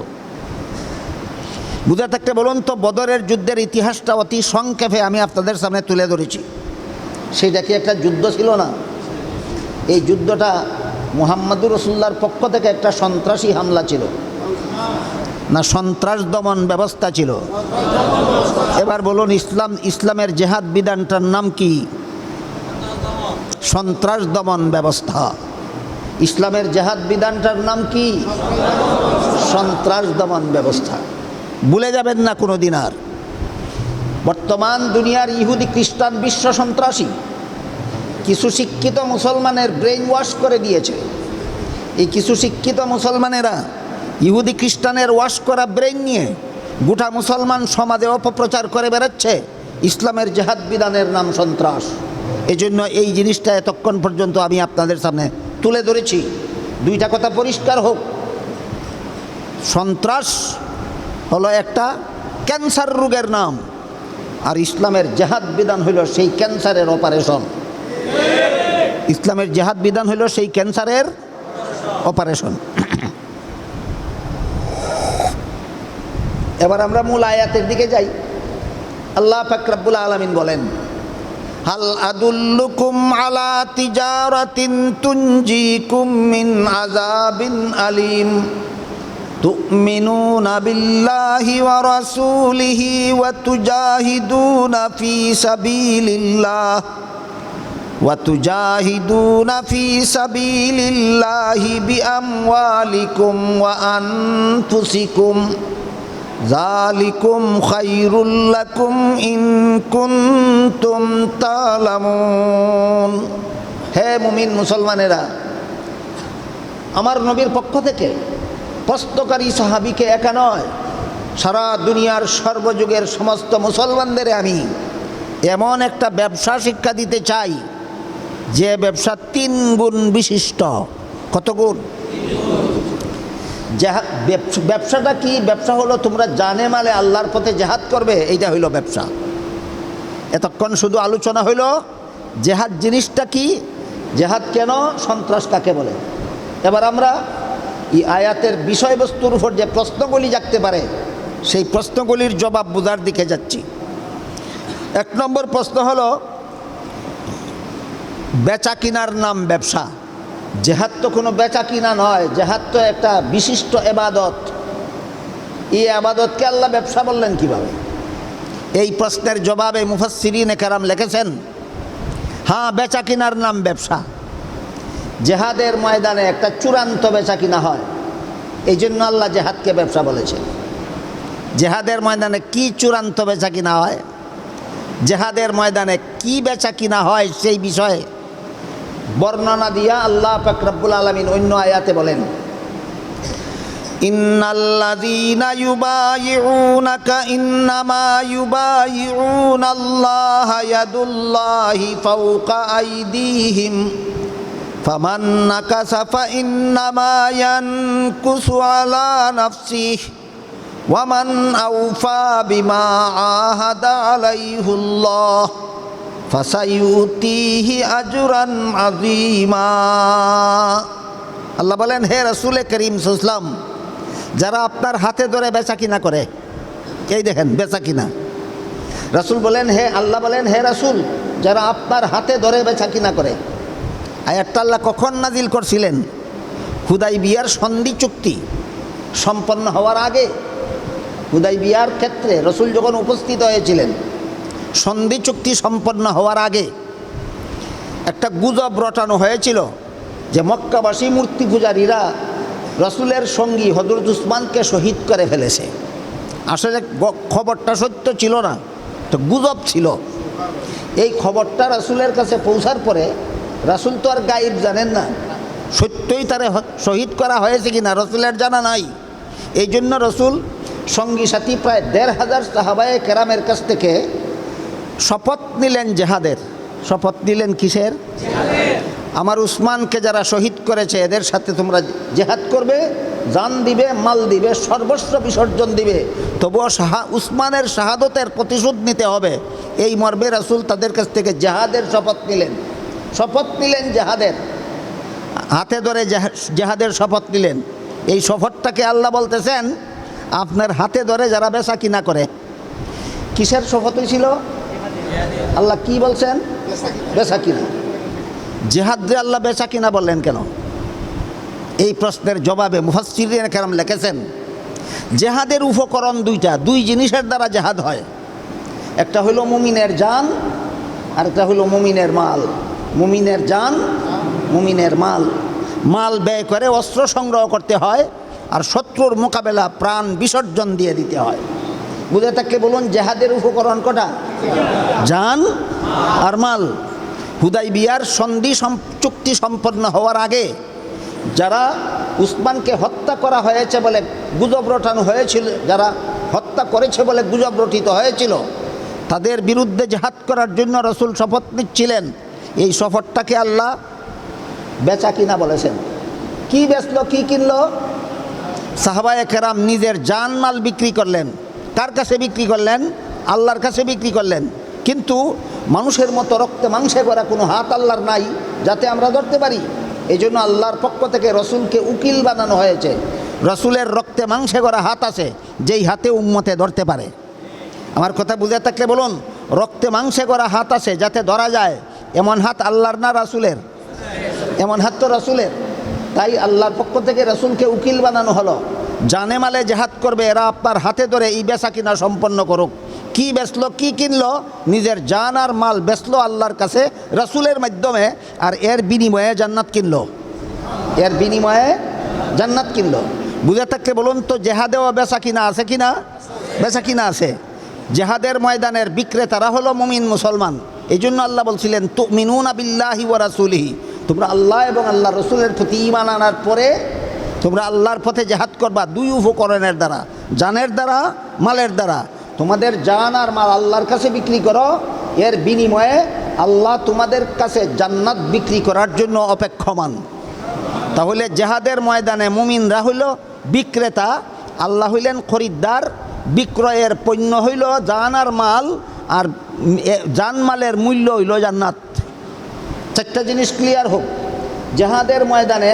বুঝে থাকতে বলুন তো, বদরের যুদ্ধের ইতিহাসটা অতি সংক্ষেপে আমি আপনাদের সামনে তুলে ধরেছি। সেটা কি একটা যুদ্ধ ছিল না? এই যুদ্ধটা মুহাম্মদুর রাসূলুল্লাহর পক্ষ থেকে একটা সন্ত্রাসী হামলা ছিল না সন্ত্রাস দমন ব্যবস্থা ছিল? এবার বলুন, ইসলামের জেহাদ বিধানটার নাম কি? সন্ত্রাস দমন ব্যবস্থা। ইসলামের জেহাদ বিধানটার নাম কি? সন্ত্রাস দমন ব্যবস্থা। ভুলে যাবেন না কোনো দিন আর। বর্তমান দুনিয়ার ইহুদি খ্রিস্টান বিশ্ব সন্ত্রাসী কিছু শিক্ষিত মুসলমানের ব্রেইন ওয়াশ করে দিয়েছে। এই কিছু শিক্ষিত মুসলমানেরা ইহুদি খ্রিস্টানের ওয়াশ করা ব্রেইন নিয়ে গোটা মুসলমান সমাজে অপপ্রচার করে বেড়াচ্ছে ইসলামের জেহাদ বিধানের নাম সন্ত্রাস। এজন্য এই জিনিসটা এতক্ষণ পর্যন্ত আমি আপনাদের সামনে তুলে ধরেছি। দুইটা কথা পরিষ্কার হোক, সন্ত্রাস হলো একটা ক্যান্সার রোগের নাম, আর ইসলামের জেহাদ বিধান হইল সেই ক্যান্সারের অপারেশন। ইসলামের জেহাদ বিধান হইল সেই ক্যান্সারের অপারেশন। এবার আমরা মূল আয়াতের দিকে যাই। আল্লাহ পাক রব্বুল আলামিন বলেন, হাল আদুল্লুকুম আলা তিজারাতিন তুনজিকুম মিন আযাবিন আলিম তুমিনুনা বিল্লাহি ওয়া রাসূলিহি ওয়া তুজাহিদুনা ফি সাবিলিল্লাহ বিআমওয়ালিকুম ওয়া আনফুসিকুম যালিকুম খায়রুল লাকুম ইন কুনতুম তা'লামুন। হে মুমিন মুসলমানেরা, আমার নবীর পক্ষ থেকে প্রস্তকারী সাহাবীকে একা নয়, সারা দুনিয়ার সর্বযুগের সমস্ত মুসলমানদের আমি এমন একটা ব্যবসা শিক্ষা দিতে চাই যে ব্যবসা 3 গুণ বিশিষ্ট। কত গুণ? ব্যবসাটা কি? ব্যবসা হলো তোমরা জানে মালে আল্লাহর পথে জেহাদ করবে, এইটা হইল ব্যবসা। এতক্ষণ শুধু আলোচনা হইল জেহাদ জিনিসটা কি, জেহাদ কেন, সন্ত্রাস কাকে বলে। এবার আমরা এই আয়াতের বিষয়বস্তুর উপর যে প্রশ্নগুলি জাগতে পারে সেই প্রশ্নগুলির জবাব বোঝার দিকে যাচ্ছি। 1 নম্বর প্রশ্ন হলো, বেচা কিনার নাম ব্যবসা। জেহাদ তো কোনো বেচা কিনা নয়, জেহাদ তো একটা বিশিষ্ট এবাদত। এই আবাদতকে আল্লাহ ব্যবসা বললেন কিভাবে? এই প্রশ্নের জবাবে মুফাসসিরিনে কেরাম লিখেছেন, হ্যাঁ, বেচা কিনার নাম ব্যবসা। জেহাদের ময়দানে একটা চূড়ান্ত বেচা কিনা হয়, এই জন্য আল্লাহ জেহাদকে ব্যবসা বলেছে। জেহাদের ময়দানে কি চূড়ান্ত বেচা কিনা হয়, জেহাদের ময়দানে কি বেচা কিনা হয় সেই বিষয়ে বর্ণনা দিয়া আল্লাহ পাক রব্বুল আলামিন অন্য আয়াতে বলেন, ইন্নাল্লাযীনা ইউবাইউনাকা ইন্নামা ইউবাইউনাল্লাহা ইয়াদুল্লাহি ফাওকা আইদিহিম ফামান নাকাসা ফাইন্নামা ইয়ানকুসু আলা নাফসিহি ওয়ামান আওফা বিমা আহাদা আলাইহুল্লাহ ফাসায়ুতিহি আজরান আযীমা। আল্লাহ বলেন, হে রাসূল করিম সাল্লাল্লাহু আলাইহি ওয়াসাল্লাম, যারা আপনার হাতে ধরে বেচা কিনা করে, এই দেখেন বেচা কিনা। রাসূল বলেন, হে আল্লাহ বলেন, হে রাসূল, যারা আপনার হাতে ধরে বেচা কিনা করে। আয়াতটা আল্লাহ কখন নাজিল করছিলেন? হুদাইবিয়ার সন্ধি চুক্তি সম্পন্ন হওয়ার আগে। হুদাইবিয়ার ক্ষেত্রে রাসূল যখন উপস্থিত হয়েছিলেন, সন্ধি চুক্তি সম্পন্ন হওয়ার আগে একটা গুজব রটানো হয়েছিল যে মক্কাবাসী মূর্তি পূজারীরা রাসূলের সঙ্গী হযরত উসমানকে শহীদ করে ফেলেছে। আসলে খবরটা সত্য ছিল না, তো গুজব ছিল। এই খবরটা রাসূলের কাছে পৌঁছার পরে রাসূল তো আর গায়েব জানেন না, সত্যই তারে শহীদ করা হয়েছে কিনা রাসূলের জানা নাই। এই জন্য রাসূল সঙ্গী সাথী প্রায় ১৫০০ সাহাবায়ে কেরামের কাছ থেকে শপথ নিলেন জেহাদের। শপথ নিলেন কিসের? আমার উসমানকে যারা শহীদ করেছে এদের সাথে তোমরা জেহাদ করবে, জান দিবে, মাল দিবে, সর্বস্ব বিসর্জন দিবে, তবুও উসমানের শাহাদতের প্রতিশোধ নিতে হবে। এই মর্মে রাসূল তাদের কাছ থেকে জেহাদের শপথ নিলেন। শপথ নিলেন জেহাদের, হাতে ধরে জেহাদের শপথ নিলেন। এই শপথটাকে আল্লাহ বলতেছেন আপনার হাতে ধরে যারা বেচা কিনা করে। কিসের শপথ হয়েছিল? আল্লাহ কি বলছেন? বেচা কিনা। জেহাদে আল্লাহ বেচা কিনা বললেন কেন? এই প্রশ্নের জবাবে মুফাসসিরিনে কেরাম লিখেছেন জেহাদের উপকরণ দুই জিনিসের দ্বারা জেহাদ হয়। একটা হলো মুমিনের জান, আর একটা হলো মুমিনের মাল। মুমিনের জান, মুমিনের মাল। মাল ব্যয় করে অস্ত্র সংগ্রহ করতে হয়, আর শত্রুর মোকাবেলা প্রাণ বিসর্জন দিয়ে দিতে হয়। বুঝে থাকলে বলুন জেহাদের উপকরণ কটা? জান আর মাল। হুদাইবিয়ার সন্ধি চুক্তি সম্পন্ন হওয়ার আগে যারা উসমানকে হত্যা করা হয়েছে বলে গুজব রটানো হয়েছিল, যারা হত্যা করেছে বলে গুজব রটিত হয়েছিল, তাদের বিরুদ্ধে জেহাদ করার জন্য রাসূল শপথ নিচ্ছিলেন। এই শপথটাকে আল্লাহ বেচা কিনা বলেছেন। কি বেচলো, কি কিনলো? সাহাবায়ে কেরাম নিজের জান মাল বিক্রি করলেন। কার কাছে বিক্রি করলেন? আল্লাহর কাছে বিক্রি করলেন। কিন্তু মানুষের মতো রক্তে মাংসে করা কোনো হাত আল্লাহর নাই যাতে আমরা ধরতে পারি। এই জন্য আল্লাহর পক্ষ থেকে রসুলকে উকিল বানানো হয়েছে। রসুলের রক্তে মাংসে করা হাত আছে যেই হাতে উম্মতে ধরতে পারে। আমার কথা বুঝে থাকলে বলুন রক্তে মাংসে করা হাত আছে যাতে ধরা যায়, এমন হাত আল্লাহর না রাসুলের? এমন হাত তো রাসুলের। তাই আল্লাহর পক্ষ থেকে রাসূলকে উকিল বানানো হলো। জানে মালে জেহাদ করবে, এরা আপনার হাতে ধরে এই বেচা কিনা সম্পন্ন করুক। কি বেচলো, কি কিনলো? নিজের জান আর মাল বেচলো আল্লাহর কাছে রাসূলের মাধ্যমে, আর এর বিনিময়ে জান্নাত কিনলো। এর বিনিময়ে জান্নাত কিনলো। বুঝে থাকলে বলুন তো জেহাদেও বেচা কিনা আছে কিনা? বেচা কিনা আছে। জেহাদের ময়দানের বিক্রেতারা হলো মুমিন মুসলমান। এই জন্য আল্লাহ বলছিলেন তুমিনুনা বিল্লাহি ওয়া রাসূলিহি, তোমরা আল্লাহ এবং আল্লাহ রসুলের প্রতি ঈমান আনার পরে তোমরা আল্লাহর পথে জেহাদ করবা দুই উপকরণের দ্বারা, জানের দ্বারা, মালের দ্বারা। তোমাদের জান আর মাল আল্লাহর কাছে বিক্রি করো, এর বিনিময়ে আল্লাহ তোমাদের কাছে জান্নাত বিক্রি করার জন্য অপেক্ষমান। তাহলে জেহাদের ময়দানে মুমিনরা হইল বিক্রেতা, আল্লাহ হইলেন খরিদ্দার। বিক্রয়ের পণ্য হইল জান আর মাল, আর জান মালের মূল্য হইল জান্নাত। চারটা জিনিস ক্লিয়ার হোক। জেহাদের ময়দানে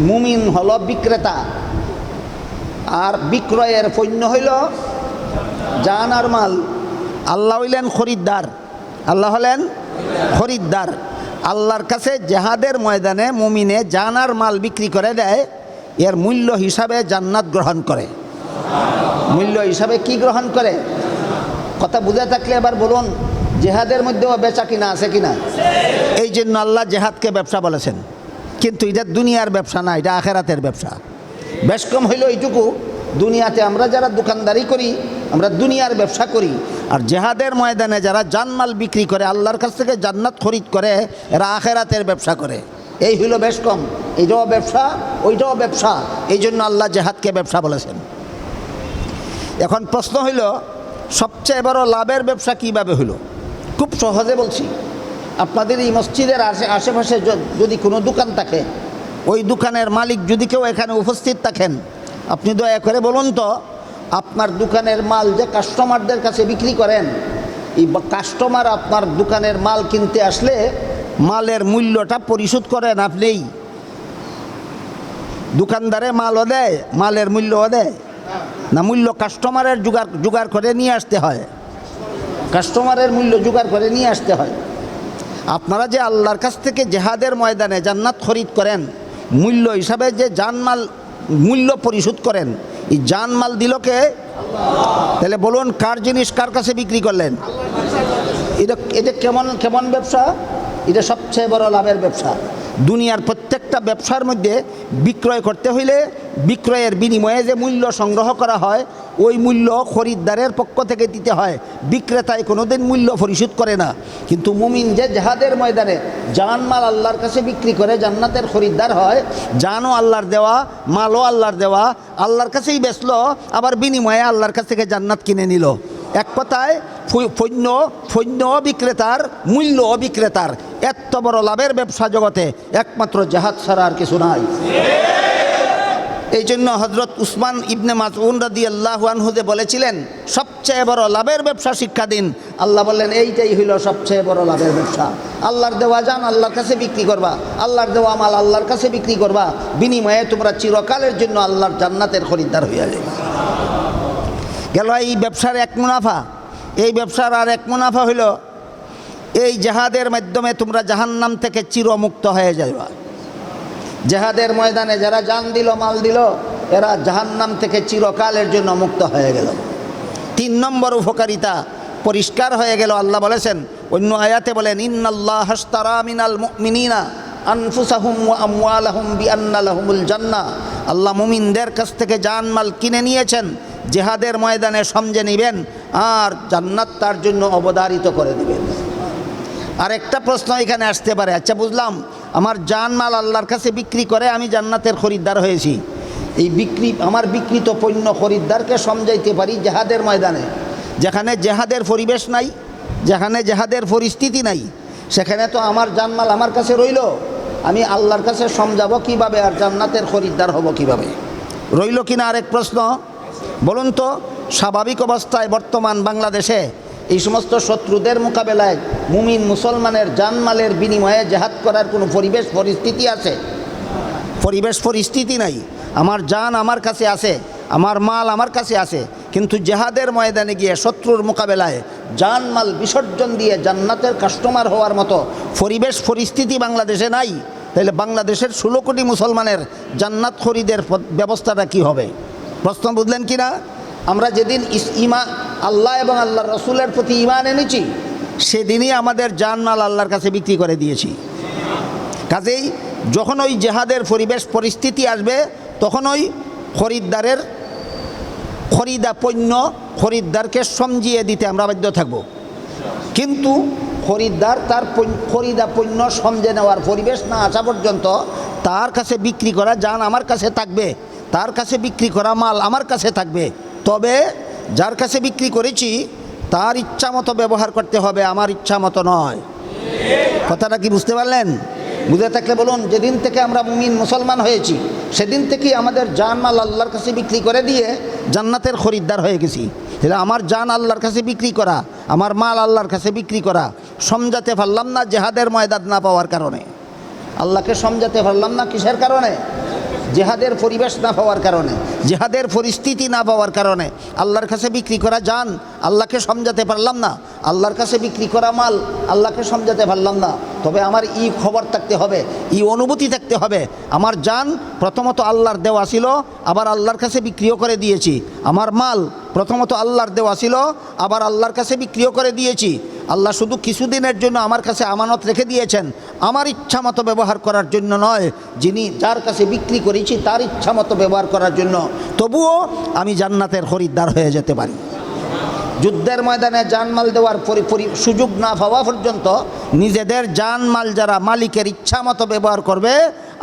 মুমিন হলো বিক্রেতা, আর বিক্রয়ের পণ্য হইল জান আর মাল। আল্লাহ হইলেন খরিদ্দার। আল্লাহ হলেন খরিদ্দার। আল্লাহর কাছে জেহাদের ময়দানে মুমিনে জান আর মাল বিক্রি করে দেয়, এর মূল্য হিসাবে জান্নাত গ্রহণ করে। মূল্য হিসাবে কি গ্রহণ করে? কথা বুঝে থাকলে এবার বলুন জেহাদের মধ্যেও বেচা কিনা আছে কিনা? এই জন্য আল্লাহ জেহাদকে ব্যবসা বলেছেন। কিন্তু এটা দুনিয়ার ব্যবসা না, এটা আখেরাতের ব্যবসা। বেশ কম হইল এইটুকু, দুনিয়াতে আমরা যারা দোকানদারি করি আমরা দুনিয়ার ব্যবসা করি, আর জেহাদের ময়দানে যারা জানমাল বিক্রি করে আল্লাহর কাছ থেকে জান্নাত খরিদ করে এরা আখেরাতের ব্যবসা করে। এই হইল বেশ কম। এইটাও ব্যবসা, ওইটাও ব্যবসা। এই জন্য আল্লাহ জেহাদকে ব্যবসা বলেছেন। এখন প্রশ্ন হইল সবচেয়ে বড় লাভের ব্যবসা কীভাবে হইল? খুব সহজে বলছি। আপনাদের এই মসজিদের আশেপাশে যদি কোনো দোকান থাকে, ওই দোকানের মালিক যদি কেউ এখানে উপস্থিত থাকেন, আপনি দয়া করে বলুন তো আপনার দোকানের মাল যে কাস্টমারদের কাছে বিক্রি করেন, এই কাস্টমার আপনার দোকানের মাল কিনতে আসলে মালের মূল্যটা পরিশোধ করেন আপনিই? দোকানদারে মালও দেয়, মালের মূল্যও দেয় না? মূল্য কাস্টমারের জোগাড় করে নিয়ে আসতে হয়। কাস্টমারের মূল্য জোগাড় করে নিয়ে আসতে হয়। আপনারা যে আল্লাহর কাছ থেকে জেহাদের ময়দানে জান্নাত খরিদ করেন, মূল্য হিসাবে যে জানমাল মূল্য পরিশোধ করেন, এই জানমাল দিল কে? তাহলে বলুন কার জিনিস কার কাছে বিক্রি করলেন? এটা কেমন ব্যবসা? এটা সবচেয়ে বড় লাভের ব্যবসা। দুনিয়ার প্রত্যেকটা প্রত্যেকটা ব্যবসার মধ্যে বিক্রয় করতে হইলে বিক্রয়ের বিনিময়ে যে মূল্য সংগ্রহ করা হয় ওই মূল্য খরিদ্দারের পক্ষ থেকে দিতে হয়, বিক্রেতায় কোনোদিন মূল্য পরিশোধ করে না। কিন্তু মুমিন যে জিহাদের ময়দানে জান মাল আল্লাহর কাছে বিক্রি করে জান্নাতের খরিদ্দার হয়, জানও আল্লাহর দেওয়া, মালও আল্লাহর দেওয়া, আল্লাহর কাছেই বেচলো, আবার বিনিময়ে আল্লাহর কাছ থেকে জান্নাত কিনে নিল। এক কথায় পণ্য বিক্রেতার, মূল্য বিক্রেতার। এত বড় লাভের ব্যবসা জগতে একমাত্র জিহাদ ছাড়া আর কিছু নাই। এই জন্য হযরত উসমান ইবনে মাসউদ রাদিয়াল্লাহু আনহু যে বলেছিলেন সবচেয়ে বড় লাভের ব্যবসা শিক্ষা দিন, আল্লাহ বললেন এইটাই হইল সবচেয়ে বড় লাভের ব্যবসা। আল্লাহর দেওয়া জান আল্লাহর কাছে বিক্রি করবা, আল্লাহর দেওয়া মাল আল্লাহর কাছে বিক্রি করবা, বিনিময়ে তোমরা চিরকালের জন্য আল্লাহর জান্নাতের খরিদ্দার হইয়া যাবে। গেল এই ব্যবসার এক মুনাফা। এই ব্যবসার আর এক মুনাফা হইল এই জিহাদের মাধ্যমে তোমরা জাহান্নাম থেকে চিরমুক্ত হয়ে যাবে। জিহাদের ময়দানে যারা জান দিল, মাল দিল, এরা জাহান্নাম থেকে চিরকালের জন্য মুক্ত হয়ে গেল। 3 নম্বর উপকারিতা, পরিষ্কার হয়ে গেল। আল্লাহ বলেছেন অন্য আয়াতে বলেন, ইন্নাল্লাহ আশতারা মিনাল মুমিনিনা আনফুসাহুম ওয়া আমওয়ালাহুম বিআন্না লাহুমুল জান্নাহ। আল্লাহ মুমিনদের কাছ থেকে জান মাল কিনে নিয়েছেন, জিহাদের ময়দানে সমঝে নেবেন আর জান্নাত তার জন্য অবধারিত করে দিবেন। আর একটা প্রশ্ন এখানে আসতে পারে, আচ্ছা বুঝলাম আমার জান মাল আল্লাহর কাছে বিক্রি করে আমি জান্নাতের খরিদ্দার হয়েছি, এই আমার বিক্রিত পণ্য খরিদ্দারকে সমঝাইতে পারি জিহাদের ময়দানে, যেখানে জিহাদের পরিবেশ নাই, যেখানে জিহাদের পরিস্থিতি নাই, সেখানে তো আমার জান মাল আমার কাছে রইল, আমি আল্লাহর কাছে সমঝাবো কিভাবে আর জান্নাতের খরিদ্দার হব কিভাবে? রইল কিনা আরেক প্রশ্ন। বলুন তো, স্বাভাবিক অবস্থায় বর্তমান বাংলাদেশে এই সমস্ত শত্রুদের মোকাবেলায় মুমিন মুসলমানের জানমালের বিনিময়ে জিহাদ করার কোনো পরিবেশ পরিস্থিতি আছে? পরিবেশ পরিস্থিতি নাই। আমার জান আমার কাছে আছে, আমার মাল আমার কাছে আছে, কিন্তু জিহাদের ময়দানে গিয়ে শত্রুর মোকাবেলায় জানমাল বিসর্জন দিয়ে জান্নাতের কাস্টমার হওয়ার মতো পরিবেশ পরিস্থিতি বাংলাদেশে নাই। তাহলে বাংলাদেশের 16 কোটি মুসলমানের জান্নাত খরিদের ব্যবস্থাটা কি হবে? প্রশ্ন বুঝলেন কি না? আমরা যেদিন আল্লাহ এবং আল্লাহর রসুলের প্রতি ঈমান এনেছি সেদিনই আমাদের জানমাল আল্লাহর কাছে বিক্রি করে দিয়েছি। কাজেই যখন ওই জিহাদের পরিবেশ পরিস্থিতি আসবে তখন ওই খরিদা পণ্য খরিদ্দারকে সমঝিয়ে দিতে আমরা বাধ্য থাকব। কিন্তু খরিদ্দার তার খরিদা পণ্য সমঝে নেওয়ার পরিবেশ না আসা পর্যন্ত তার কাছে বিক্রি করা জান আমার কাছে থাকবে, তার কাছে বিক্রি করা মাল আমার কাছে থাকবে। তবে যার কাছে বিক্রি করেছি তার ইচ্ছা মতো ব্যবহার করতে হবে, আমার ইচ্ছা মতো নয়। কথাটা কি বুঝতে পারলেন? বুঝে থাকলে বলুন। যেদিন থেকে আমরা মুমিন মুসলমান হয়েছি সেদিন থেকেই আমাদের জান মাল আল্লাহর কাছে বিক্রি করে দিয়ে জান্নাতের খরিদ্দার হয়ে গেছি। তাহলে আমার জান আল্লাহর কাছে বিক্রি করা, আমার মাল আল্লাহর কাছে বিক্রি করা সমঝাতে পারলাম না জিহাদের ময়দান না পাওয়ার কারণে। আল্লাহকে সমঝাতে পারলাম না কিসের কারণে? জিহাদের পরিবেশ না পাওয়ার কারণে, জিহাদের পরিস্থিতি না পাওয়ার কারণে আল্লাহর কাছে বিক্রি করা জান আল্লাহকে সমঝাতে পারলাম না, আল্লাহর কাছে বিক্রি করা মাল আল্লাহকে সমঝাতে পারলাম না। তবে আমার খবর থাকতে হবে, অনুভূতি থাকতে হবে, আমার জান প্রথমত আল্লাহর দেওয়া ছিল, আবার আল্লাহর কাছে বিক্রিও করে দিয়েছি। আমার মাল প্রথমত আল্লাহর দেওয়া ছিল, আবার আল্লাহর কাছে বিক্রিও করে দিয়েছি। আল্লাহ শুধু কিছুদিনের জন্য আমার কাছে আমানত রেখে দিয়েছেন, আমার ইচ্ছা মতো ব্যবহার করার জন্য নয়, যার কাছে বিক্রি করেছি তার ইচ্ছা মতো ব্যবহার করার জন্য। তবুও আমি জান্নাতের খরিদ্দার হয়ে যেতে পারি। যুদ্ধের ময়দানে জানমাল দেওয়ার সুযোগ না পাওয়া পর্যন্ত নিজেদের জানমাল যারা মালিকের ইচ্ছা মতো ব্যবহার করবে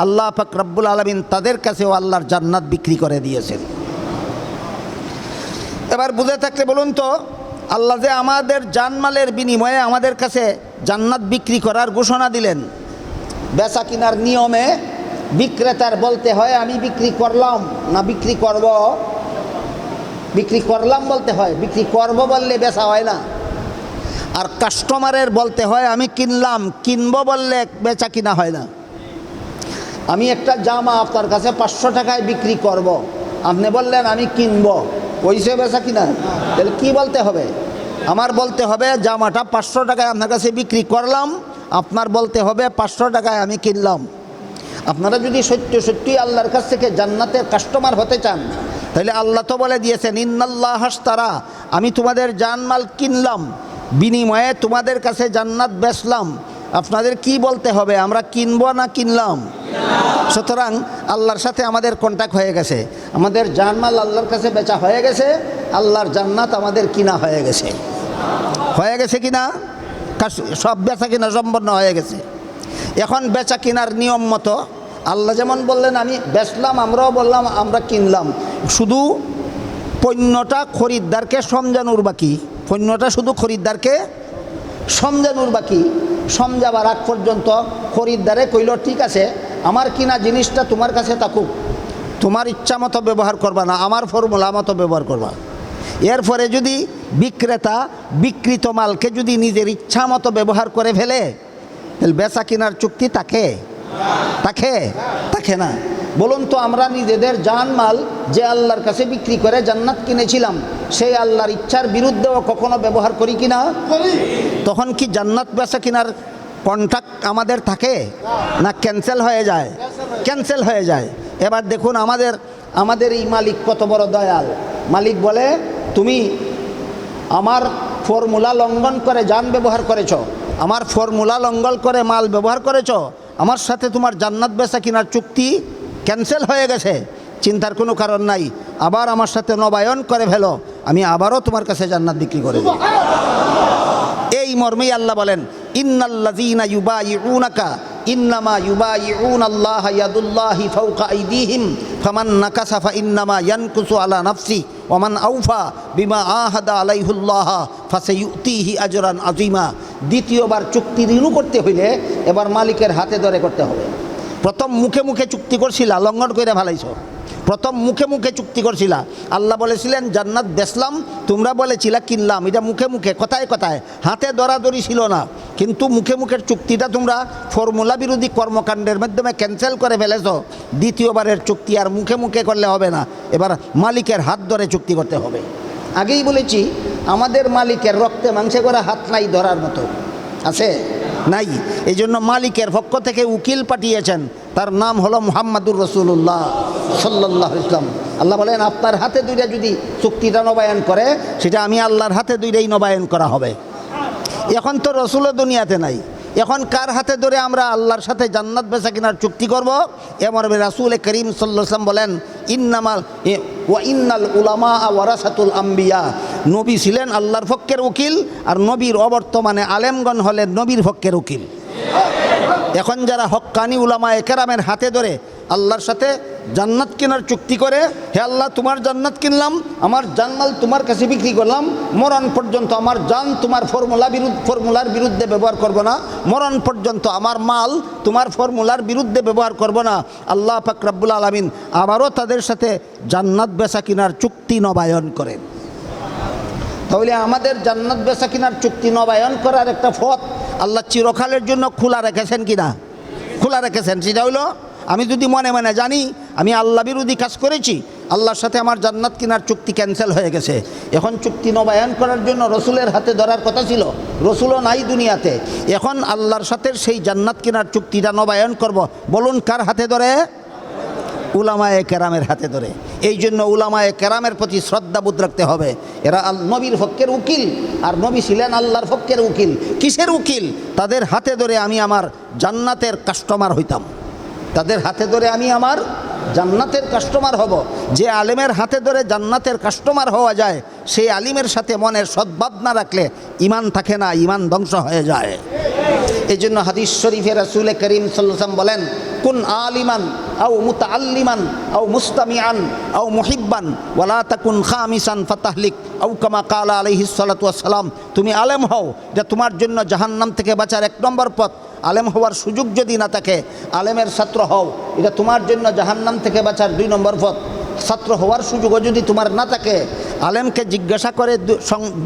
আল্লাহ পাক রব্বুল আলামিন তাদের কাছেও আল্লাহর জান্নাত বিক্রি করে দিয়েছেন। এবার বুঝে থাকলে বলুন তো, আল্লাহ যে আমাদের জানমালের বিনিময়ে আমাদের কাছে জান্নাত বিক্রি করার ঘোষণা দিলেন, বেচা কিনার নিয়মে বিক্রেতার বলতে হয় আমি বিক্রি করলাম না বিক্রি করব। বিক্রি করলাম বলতে হয়, বিক্রি করব বললে বেচা হয় না। আর কাস্টমারের বলতে হয় আমি কিনলাম, কিনব বললে বেচা কিনা হয় না। আমি একটা জামা আপনার কাছে 500 টাকায় বিক্রি করব, আপনি বললেন আমি কিনব, ওইসে বেচা কিনা? তাহলে কি বলতে হবে? আমার বলতে হবে জামাটা 500 টাকায় আপনার কাছে বিক্রি করলাম, আপনার বলতে হবে 500 টাকায় আমি কিনলাম। আপনারা যদি সত্যি আল্লাহর কাছ থেকে জান্নাতের কাস্টমার হতে চান তাহলে আল্লাহ তো বলে দিয়েছেন ইন্নাল্লাহ আশতারা, আমি তোমাদের জানমাল কিনলাম, বিনিময়ে তোমাদের কাছে জান্নাত বেচলাম। আপনাদের কি বলতে হবে, আমরা কিনবো না কিনলাম? সুতরাং আল্লাহর সাথে আমাদের কন্ট্যাক্ট হয়ে গেছে, আমাদের জানমাল আল্লাহর কাছে বেচা হয়ে গেছে, আল্লাহর জান্নাত আমাদের কিনা হয়ে গেছে। হয়ে গেছে কিনা? সব বেচা কিনা সম্পন্ন হয়ে গেছে। এখন বেচা কিনার নিয়ম মতো আল্লাহ যেমন বললেন আমি বেচলাম, আমরাও বললাম আমরা কিনলাম। শুধু পণ্যটা খরিদ্দারকে সমঝানোর বাকি, পণ্যটা শুধু খরিদ্দারকে সমঝানোর বাকি। সমঝাবার আগ পর্যন্ত খরিদ্দারে কইল ঠিক আছে আমার কিনা জিনিসটা তোমার কাছে থাকুক, তোমার ইচ্ছা মতো ব্যবহার করবা না, আমার ফর্মুলা মতো ব্যবহার করবা। এরপরে যদি বিক্রেতা বিক্রিত মালকে যদি নিজের ইচ্ছা মতো ব্যবহার করে ফেলে, তাহলে বেচা কিনার চুক্তি থাকে না। বলুন তো, আমরা নিজেদের জানমাল যে আল্লাহর কাছে বিক্রি করে জান্নাত কিনেছিলাম, সেই আল্লাহর ইচ্ছার বিরুদ্ধেও কখনো ব্যবহার করি কিনা? তখন কি জান্নাত বেচা কিনার কন্ট্রাক্ট আমাদের থাকে না ক্যান্সেল হয়ে যায়? ক্যান্সেল হয়ে যায়। এবার দেখুন আমাদের এই মালিক কত বড় দয়াল। মালিক বলে তুমি আমার ফর্মুলা লঙ্ঘন করে জান ব্যবহার করেছ, আমার ফর্মুলা লঙ্ঘন করে মাল ব্যবহার করেছ, আমার সাথে তোমার জান্নাত বেচা কিনার চুক্তি ক্যান্সেল হয়ে গেছে। চিন্তার কোনো কারণ নাই, আবার আমার সাথে নবায়ন করে ফেলো, আমি আবারও তোমার কাছে জান্নাত বিক্রি করে দেব। এই মর্মেই আল্লাহ বলেন ইন্নাল্লাযীনা ইউবাইউনাকা ইন্নামা ইউবাইউনাল্লাহা ইয়াদুল্লাহি ফাওকা আইদিহিম ফামান নাকাসা ফাইন্নামা ইয়ানকুসু আলা নাফসি ওয়ামান আউফা বিমা আহাদা আলাইহুল্লাহ ফাসায়ুতিহি আজরান আযীমা। দ্বিতীয়বার চুক্তি রিনিউ করতে হইলে এবার মালিকের হাতে ধরে করতে হবে। প্রথম মুখে মুখে চুক্তি করছিলা, লঙ্ঘন করে ফেলাইছ। প্রথম মুখে মুখে চুক্তি করছিলা, আল্লাহ বলেছিলেন জান্নাত বেচলাম, তোমরা বলেছিলা কিনলাম। এটা মুখে মুখে কথায় কথায়, হাতে ধরাধরি ছিল না। কিন্তু মুখে মুখের চুক্তিটা তোমরা ফর্মুলা বিরোধী কর্মকাণ্ডের মাধ্যমে ক্যান্সেল করে ফেলেছ। দ্বিতীয়বারের চুক্তি আর মুখে মুখে করলে হবে না, এবার মালিকের হাত ধরে চুক্তি করতে হবে। আগেই বলেছি আমাদের মালিকের রক্তে মাংসে করা হাত নাই ধরার মতো, আছে নাই। এই জন্য মালিকের পক্ষ থেকে উকিল পাঠিয়েছেন, তার নাম হলো মুহাম্মাদুর রাসূলুল্লাহ সাল্লাল্লাহু আলাইহি ওয়াসাল্লাম। আল্লাহ বলেন আপনার হাতে দুইটা যদি চুক্তিটা নবায়ন করে, সেটা আমি আল্লাহর হাতে দুইটাই নবায়ন করা হবে। এখন তো রসুলও দুনিয়াতে নাই, এখন কার হাতে ধরে আমরা আল্লাহর সাথে জান্নাত বেচা কিনার চুক্তি করব? এমন রাসূল করিম সাল্লাল্লাহু আলাইহি ওয়াসাল্লাম বলেন ইন্নাল উলামা ওয়ারাসাতুল আম্বিয়া। নবী ছিলেন আল্লাহর পক্ষের উকিল, আর নবীর অবর্তমানে আলেমগণ হলেন নবীর পক্ষের উকিল। এখন যারা হক্কানি উলামায়ে কেরামের হাতে ধরে আল্লাহর সাথে জান্নাত কেনার চুক্তি করে, হে আল্লাহ তোমার জান্নাত কিনলাম, আমার জানমাল তোমার কাছে বিক্রি করলাম, মরণ পর্যন্ত আমার জান তোমার ফর্মুলার বিরুদ্ধে ব্যবহার করব না, মরণ পর্যন্ত আমার মাল তোমার ফর্মুলার বিরুদ্ধে ব্যবহার করব না। আল্লাহ পাক রব্বুল আলামিন আবারও তাদের সাথে জান্নাত বেচা কিনার চুক্তি নবায়ন করেন। তাহলে আমাদের জান্নাত বেচা কিনার চুক্তি নবায়ন করার একটা পথ আল্লাহ চিরকালের জন্য খোলা রেখেছেন কিনা? খোলা রেখেছেন। সেটা হলো আমি যদি মনে মনে জানি আমি আল্লাহ বিরোধী কাজ করেছি, আল্লাহর সাথে আমার জান্নাত কেনার চুক্তি ক্যান্সেল হয়ে গেছে, এখন চুক্তি নবায়ন করার জন্য রসুলের হাতে ধরার কথা ছিল, রসুলও নাই দুনিয়াতে। এখন আল্লাহর সাথে সেই জান্নাত কেনার চুক্তিটা নবায়ন করব, বলুন কার হাতে ধরে? উলামায়ে কেরামের হাতে ধরে। এই জন্য উলামায়ে কেরামের প্রতি শ্রদ্ধাবোধ রাখতে হবে। এরা নবীর পক্ষের উকিল, আর নবী ছিলেন আল্লাহর পক্ষের উকিল। কিসের উকিল? তাদের হাতে ধরে আমি আমার জান্নাতের কাস্টমার হইতাম, তাদের হাতে ধরে আমি আমার জান্নাতের কাস্টমার হব। যে আলেমের হাতে ধরে জান্নাতের কাস্টমার হওয়া যায়, সেই আলিমের সাথে মনের সদ্ভাব না রাখলে ইমান থাকে না, ইমান ধ্বংস হয়ে যায়। এই জন্য হাদিস শরীফে রাসূল করিম সাল্লাল্লাহু আলাইহি ওয়াসাল্লাম বলেন কুন আলিমান আও মুতাআল্লিমান আও মুস্তামিআন আও মুহিব্বান ওয়ালা তাকুন খামিসান ফাতাহলিক আও কামা ক্বালা আলাইহিস সালাতু ওয়াস সালাম। তুমি আলেম হও, যা তোমার জন্য জাহান্নাম থেকে বাঁচার এক নম্বর পথ। আলেম হওয়ার সুযোগ যদি না থাকে, আলেমের ছাত্র হও, এটা তোমার জন্য জাহান্নাম থেকে বাঁচার 2 নম্বর পথ। ছাত্র হওয়ার সুযোগও যদি তোমার না থাকে, আলেমকে জিজ্ঞাসা করে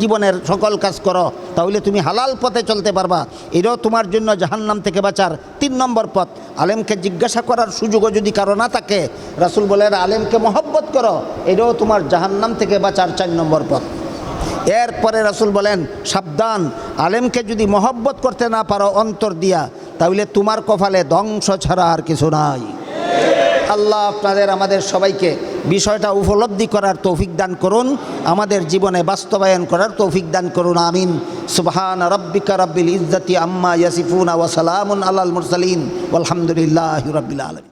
জীবনের সকল কাজ করো, তাহলে তুমি হালাল পথে চলতে পারবা, এটাও তোমার জন্য জাহান্নাম থেকে বাঁচার 3 নম্বর পথ। আলেমকে জিজ্ঞাসা করার সুযোগও যদি কারো না থাকে, রাসূল বলেন আলেমকে মহব্বত করো, এটাও তোমার জাহান্নাম থেকে বাঁচার 4 নম্বর পথ। এরপরে রাসূল বলেন সাবধান, আলেমকে যদি মহব্বত করতে না পারো অন্তর দিয়া, তাহলে তোমার কপালে ধ্বংস ছাড়া আর কিছু নাই। আল্লাহ আপনাদের আমাদের সবাইকে বিষয়টা উপলব্ধি করার তৌফিক দান করুন, আমাদের জীবনে বাস্তবায়ন করার তৌফিক দান করুন। আমিন। সুবহান রাব্বিকা রাব্বিল ইজ্জাতি আম্মা ইয়াসিফুন ওয়া সালামুন আলাল মুরসালিন ওয়ালহামদুলিল্লাহি রাব্বিল আলামিন।